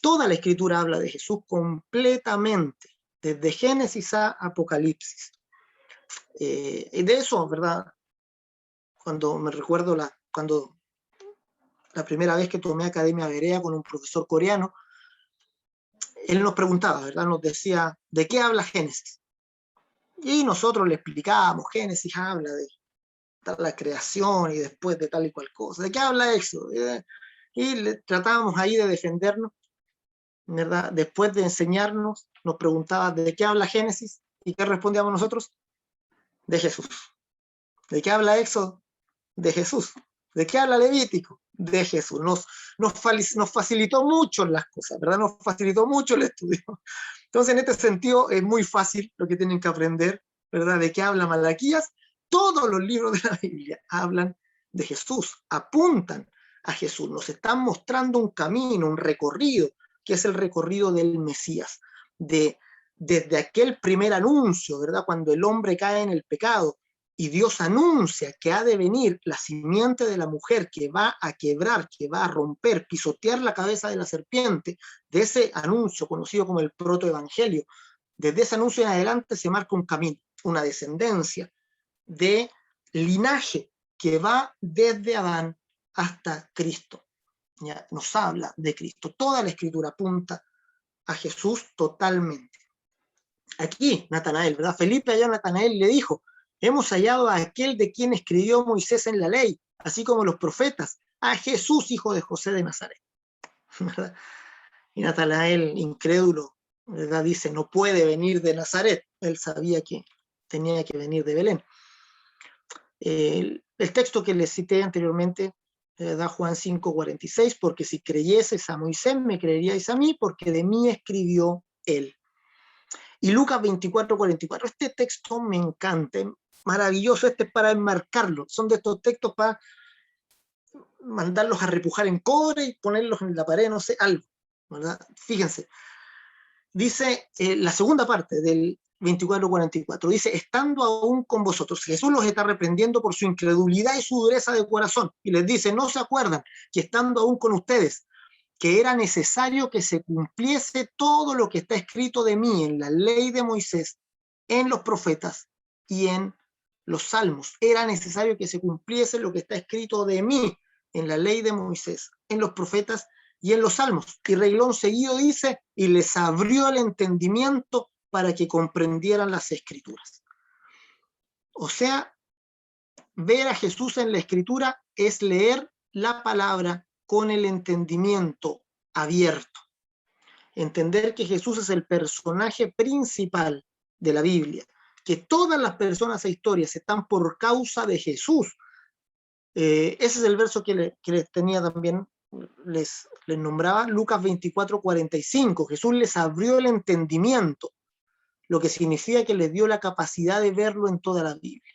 Speaker 1: Toda la Escritura habla de Jesús completamente, desde Génesis a Apocalipsis. De eso, ¿verdad? Cuando me recuerdo cuando la primera vez que tomé Academia Berea con un profesor coreano, él nos preguntaba, ¿verdad? Nos decía, ¿de qué habla Génesis? Y nosotros le explicábamos, Génesis habla de la creación y después de tal y cual cosa. ¿De qué habla Éxodo? Y tratábamos ahí de defendernos, ¿verdad? Después de enseñarnos, nos preguntaba, ¿de qué habla Génesis? ¿Y qué respondíamos nosotros? De Jesús. ¿De qué habla Éxodo? De Jesús. ¿De qué habla Levítico? De Jesús. Nos facilitó mucho las cosas, ¿verdad? Nos facilitó mucho el estudio. Entonces, en este sentido, es muy fácil lo que tienen que aprender, ¿verdad? ¿De qué habla Malaquías? Todos los libros de la Biblia hablan de Jesús, apuntan a Jesús, nos están mostrando un camino, un recorrido, que es el recorrido del Mesías, desde aquel primer anuncio, ¿verdad? Cuando el hombre cae en el pecado, y Dios anuncia que ha de venir la simiente de la mujer que va a quebrar, que va a romper, pisotear la cabeza de la serpiente, de ese anuncio conocido como el protoevangelio. Desde ese anuncio en adelante se marca un camino, una descendencia de linaje que va desde Adán hasta Cristo. ¿Ya? Nos habla de Cristo. Toda la Escritura apunta a Jesús totalmente. Aquí, Natanael, ¿verdad? Felipe allá Natanael le dijo, hemos hallado a aquel de quien escribió Moisés en la ley, así como los profetas, a Jesús, hijo de José de Nazaret. ¿Verdad? Y Natanael, incrédulo, ¿verdad? Dice, no puede venir de Nazaret. Él sabía que tenía que venir de Belén. El texto que les cité anteriormente da Juan 5:46, porque si creyeseis a Moisés, me creeríais a mí, porque de mí escribió él. Y Lucas 24:44, este texto me encanta, maravilloso, este es para enmarcarlo, son de estos textos para mandarlos a repujar en cobre y ponerlos en la pared, no sé, algo, ¿verdad? Fíjense, dice la segunda parte del 24:44, dice, estando aún con vosotros, Jesús los está reprendiendo por su incredulidad y su dureza de corazón, y les dice, no se acuerdan que estando aún con ustedes, que era necesario que se cumpliese todo lo que está escrito de mí en la ley de Moisés, en los profetas y en los salmos. Era necesario que se cumpliese lo que está escrito de mí en la ley de Moisés, en los profetas y en los salmos. Y reglón seguido dice, y les abrió el entendimiento para que comprendieran las escrituras. O sea, ver a Jesús en la escritura es leer la palabra con el entendimiento abierto. Entender que Jesús es el personaje principal de la Biblia, que todas las personas e historias están por causa de Jesús. Ese es el verso que les tenía también, les nombraba, Lucas 24:45. Jesús les abrió el entendimiento, lo que significa que les dio la capacidad de verlo en toda la Biblia.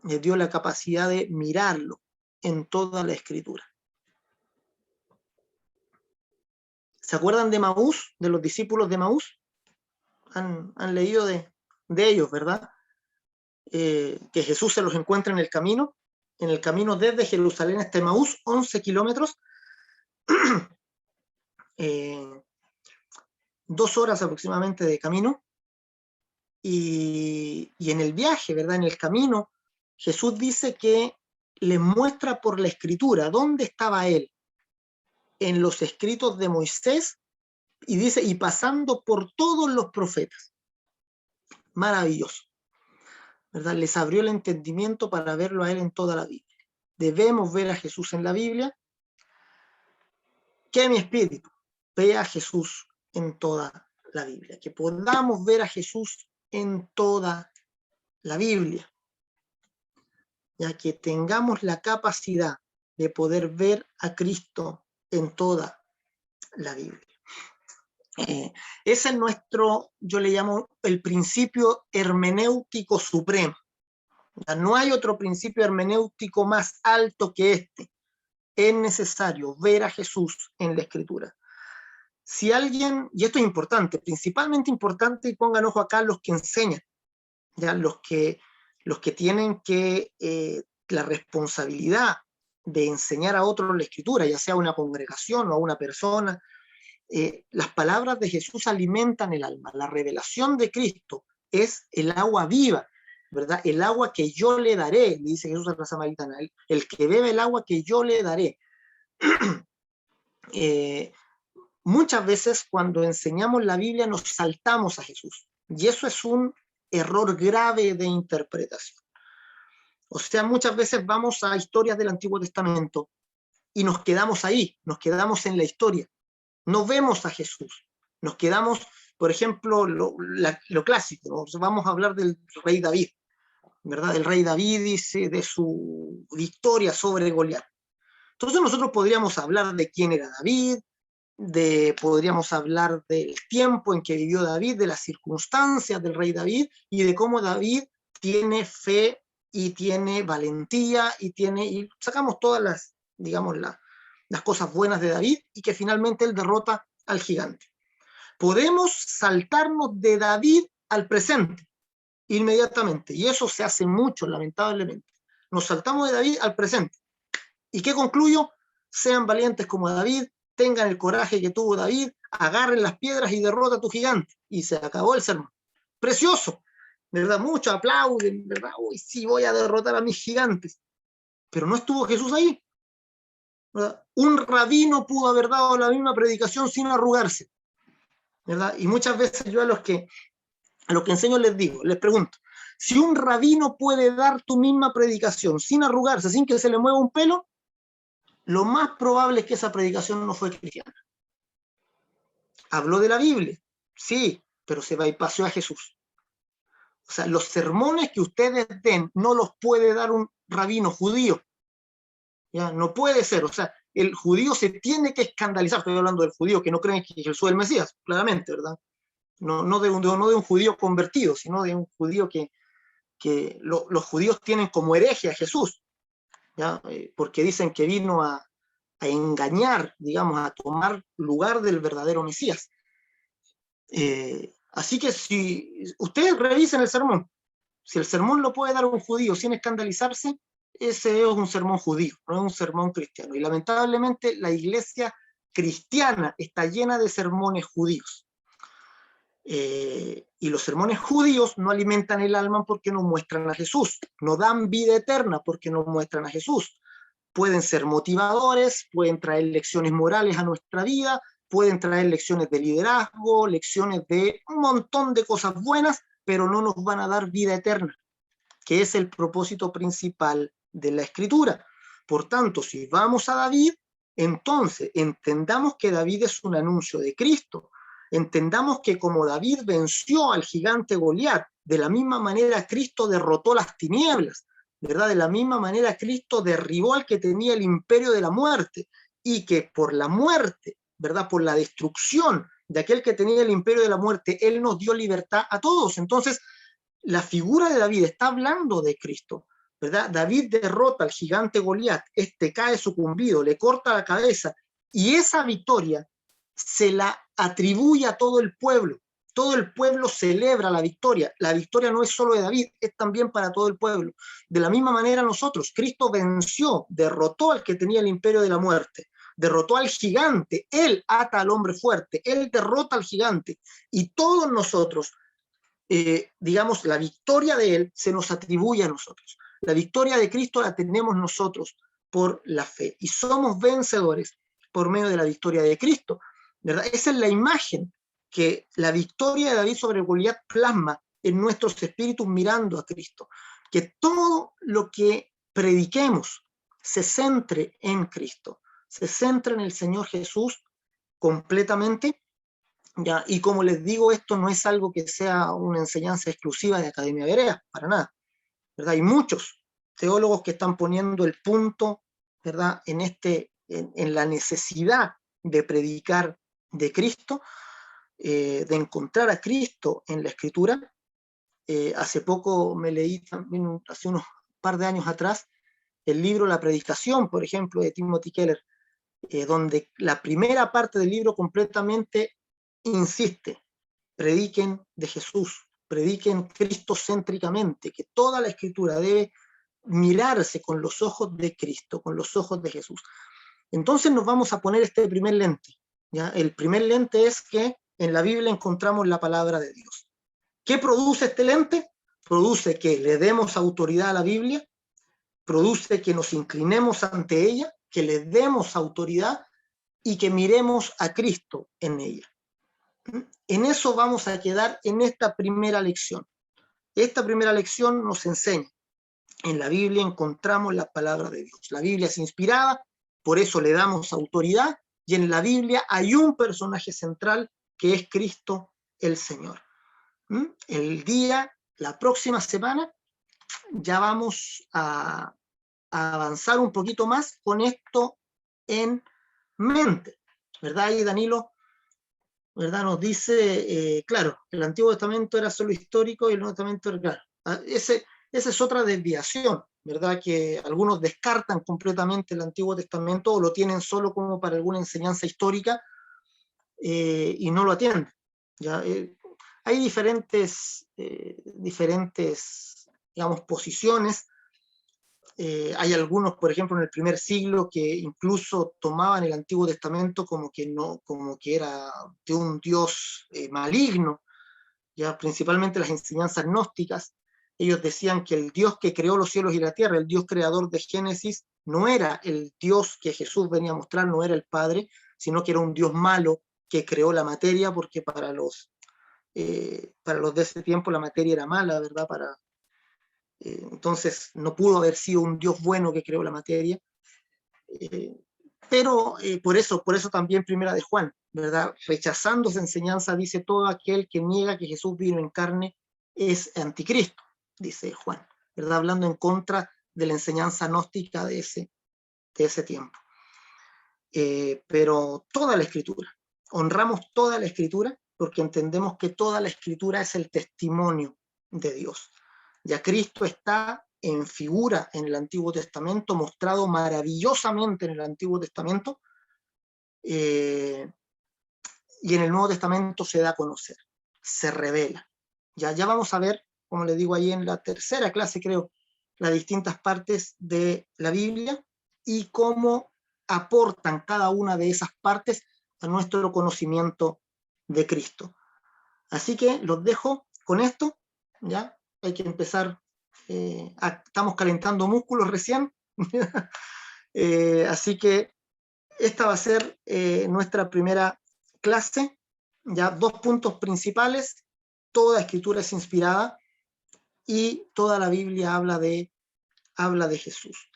Speaker 1: Les dio la capacidad de mirarlo en toda la Escritura. ¿Se acuerdan de Maús, de los discípulos de Maús? Han leído de ellos, ¿verdad? Que Jesús se los encuentra en el camino desde Jerusalén hasta Maús, 11 kilómetros, 2 horas aproximadamente de camino, y en el viaje, ¿verdad? En el camino, Jesús dice que les muestra por la Escritura dónde estaba él, en los escritos de Moisés, y dice, y pasando por todos los profetas. Maravilloso, ¿verdad? Les abrió el entendimiento para verlo a él en toda la Biblia. Debemos ver a Jesús en la Biblia. Que mi espíritu vea a Jesús en toda la Biblia. Que podamos ver a Jesús en toda la Biblia. Ya que tengamos la capacidad de poder ver a Cristo en toda la Biblia. Ese es nuestro, yo le llamo el principio hermenéutico supremo. Ya no hay otro principio hermenéutico más alto que este. Es necesario ver a Jesús en la Escritura. Si alguien, y esto es importante, principalmente importante, y pongan ojo acá los que enseñan, ya los que tienen la responsabilidad de enseñar a otros la Escritura, ya sea a una congregación o a una persona, las palabras de Jesús alimentan el alma. La revelación de Cristo es el agua viva, ¿verdad? El agua que yo le daré, le dice Jesús a la samaritana, el que bebe el agua que yo le daré. Muchas veces cuando enseñamos la Biblia nos saltamos a Jesús, y eso es un error grave de interpretación. O sea, muchas veces vamos a historias del Antiguo Testamento y nos quedamos ahí, nos quedamos en la historia. No vemos a Jesús, nos quedamos, por ejemplo, lo clásico, ¿no? Vamos a hablar del rey David, ¿verdad? El rey David dice de su victoria sobre Goliat. Entonces nosotros podríamos hablar de quién era David, podríamos hablar del tiempo en que vivió David, de las circunstancias del rey David y de cómo David tiene fe y tiene valentía y sacamos todas las, digamos, las cosas buenas de David y que finalmente él derrota al gigante. Podemos saltarnos de David al presente inmediatamente, y eso se hace mucho, lamentablemente. Nos saltamos de David al presente. ¿Y qué concluyo? Sean valientes como David, tengan el coraje que tuvo David, agarren las piedras y derrota a tu gigante. Y se acabó el sermón. Precioso, ¿verdad? Muchos aplauden, ¿verdad? Uy, sí, voy a derrotar a mis gigantes. Pero no estuvo Jesús ahí, ¿verdad? Un rabino pudo haber dado la misma predicación sin arrugarse, ¿verdad? Y muchas veces yo a los que enseño les digo, les pregunto, si un rabino puede dar tu misma predicación sin arrugarse, sin que se le mueva un pelo, lo más probable es que esa predicación no fue cristiana. Habló de la Biblia, sí, pero se bypassó a Jesús. O sea, los sermones que ustedes den no los puede dar un rabino judío. ¿Ya? No puede ser, o sea, el judío se tiene que escandalizar, estoy hablando del judío que no cree que Jesús es el Mesías, claramente, ¿verdad? No de un judío convertido, sino de un judío que los judíos tienen como hereje a Jesús, ¿ya? Porque dicen que vino a engañar, digamos, a tomar lugar del verdadero Mesías. Así que si ustedes revisen el sermón, si el sermón lo puede dar un judío sin escandalizarse, ese es un sermón judío, no es un sermón cristiano. Y lamentablemente la iglesia cristiana está llena de sermones judíos. Y los sermones judíos no alimentan el alma porque no muestran a Jesús, no dan vida eterna porque no muestran a Jesús. Pueden ser motivadores, pueden traer lecciones morales a nuestra vida, pueden traer lecciones de liderazgo, lecciones de un montón de cosas buenas, pero no nos van a dar vida eterna, que es el propósito principal de la Escritura. Por tanto, si vamos a David, entonces entendamos que David es un anuncio de Cristo. Entendamos que como David venció al gigante Goliat, de la misma manera Cristo derrotó las tinieblas, ¿verdad? De la misma manera Cristo derribó al que tenía el imperio de la muerte, y que por la muerte, ¿verdad? Por la destrucción de aquel que tenía el imperio de la muerte, Él nos dio libertad a todos. Entonces, la figura de David está hablando de Cristo, ¿verdad? David derrota al gigante Goliat, este cae sucumbido, le corta la cabeza, y esa victoria se la atribuye a todo el pueblo. Todo el pueblo celebra la victoria. La victoria no es solo de David, es también para todo el pueblo. De la misma manera nosotros, Cristo venció, derrotó al que tenía el imperio de la muerte, derrotó al gigante, Él ata al hombre fuerte, Él derrota al gigante, y todos nosotros, digamos, la victoria de Él se nos atribuye a nosotros. La victoria de Cristo la tenemos nosotros por la fe, y somos vencedores por medio de la victoria de Cristo, ¿verdad? Esa es la imagen que la victoria de David sobre Goliat plasma en nuestros espíritus mirando a Cristo. Que todo lo que prediquemos se centre en Cristo, se centre en el Señor Jesús completamente. ¿Ya? Y como les digo, esto no es algo que sea una enseñanza exclusiva de Academia Berea, para nada, ¿verdad? Hay muchos teólogos que están poniendo el punto, ¿verdad? En la necesidad de predicar de Cristo, de encontrar a Cristo en la Escritura. Hace poco me leí también, hace unos par de años atrás, el libro La Predicación, por ejemplo, de Timothy Keller, donde la primera parte del libro completamente insiste: prediquen de Jesús, prediquen cristocéntricamente, que toda la Escritura debe mirarse con los ojos de Cristo, con los ojos de Jesús. Entonces nos vamos a poner este primer lente, ¿ya? El primer lente es que en la Biblia encontramos la palabra de Dios. ¿Qué produce este lente? Produce que le demos autoridad a la Biblia, produce que nos inclinemos ante ella, que le demos autoridad y que miremos a Cristo en ella. En eso vamos a quedar en esta primera lección. Esta primera lección nos enseña: en la Biblia encontramos la palabra de Dios. La Biblia es inspirada, por eso le damos autoridad, y en la Biblia hay un personaje central que es Cristo el Señor. La próxima semana, ya vamos a avanzar un poquito más con esto en mente, ¿verdad? Y Danilo, ¿verdad? Nos dice, claro, el Antiguo Testamento era solo histórico y el Nuevo Testamento era, claro. Esa es otra desviación, ¿verdad? Que algunos descartan completamente el Antiguo Testamento o lo tienen solo como para alguna enseñanza histórica, y no lo atienden, ¿ya? Hay diferentes, digamos, posiciones. Hay algunos, por ejemplo, en el primer siglo, que incluso tomaban el Antiguo Testamento como que era de un Dios maligno, ya principalmente las enseñanzas gnósticas. Ellos decían que el Dios que creó los cielos y la tierra, el Dios creador de Génesis, no era el Dios que Jesús venía a mostrar, no era el Padre, sino que era un Dios malo que creó la materia, porque para los de ese tiempo la materia era mala, ¿verdad? Entonces no pudo haber sido un Dios bueno que creó la materia. Pero por eso también Primera de Juan, ¿verdad? Rechazando esa enseñanza, dice: todo aquel que niega que Jesús vino en carne es anticristo, dice Juan, ¿verdad? Hablando en contra de la enseñanza gnóstica de ese tiempo. Pero toda la Escritura, honramos toda la Escritura, porque entendemos que toda la Escritura es el testimonio de Dios. Ya Cristo está en figura en el Antiguo Testamento, mostrado maravillosamente en el Antiguo Testamento, y en el Nuevo Testamento se da a conocer, se revela. Ya vamos a ver, como les digo ahí en la tercera clase, creo, las distintas partes de la Biblia y cómo aportan cada una de esas partes a nuestro conocimiento de Cristo. Así que los dejo con esto, ya hay que empezar, estamos calentando músculos recién, así que esta va a ser nuestra primera clase, ya 2 puntos principales: toda escritura es inspirada y toda la Biblia habla de Jesús.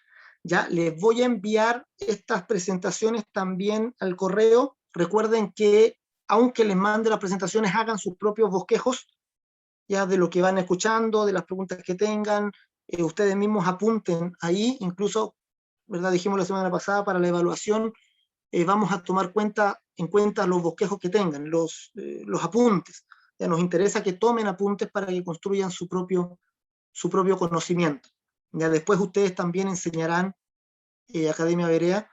Speaker 1: Ya les voy a enviar estas presentaciones también al correo. Recuerden que aunque les mande las presentaciones, hagan sus propios bosquejos ya de lo que van escuchando, de las preguntas que tengan, ustedes mismos apunten ahí, incluso, ¿verdad? Dijimos la semana pasada, para la evaluación vamos a tomar en cuenta los bosquejos que tengan, los apuntes. Ya nos interesa que tomen apuntes para que construyan su propio conocimiento. Ya después ustedes también enseñarán Academia Berea,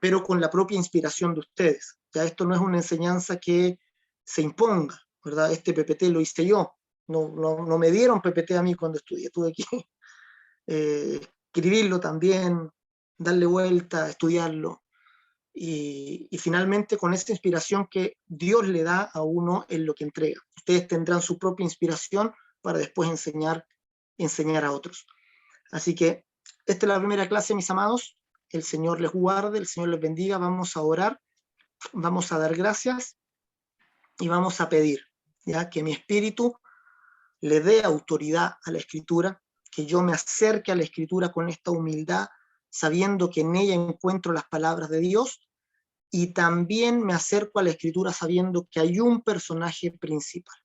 Speaker 1: pero con la propia inspiración de ustedes. Ya esto no es una enseñanza que se imponga, ¿verdad? Este PPT lo hice yo, no me dieron PPT a mí cuando estudié, tuve que escribirlo también, darle vuelta, estudiarlo, y finalmente con esta inspiración que Dios le da a uno en lo que entrega. Ustedes tendrán su propia inspiración para después enseñar a otros. Así que esta es la primera clase, mis amados. El Señor les guarde, el Señor les bendiga. Vamos a orar, vamos a dar gracias y vamos a pedir, ya, que mi espíritu le dé autoridad a la Escritura, que yo me acerque a la Escritura con esta humildad, sabiendo que en ella encuentro las palabras de Dios, y también me acerco a la Escritura sabiendo que hay un personaje principal,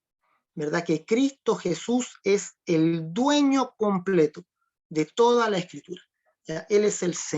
Speaker 1: ¿verdad? Que Cristo Jesús es el dueño completo de toda la Escritura. ¿Ya? Él es el Señor.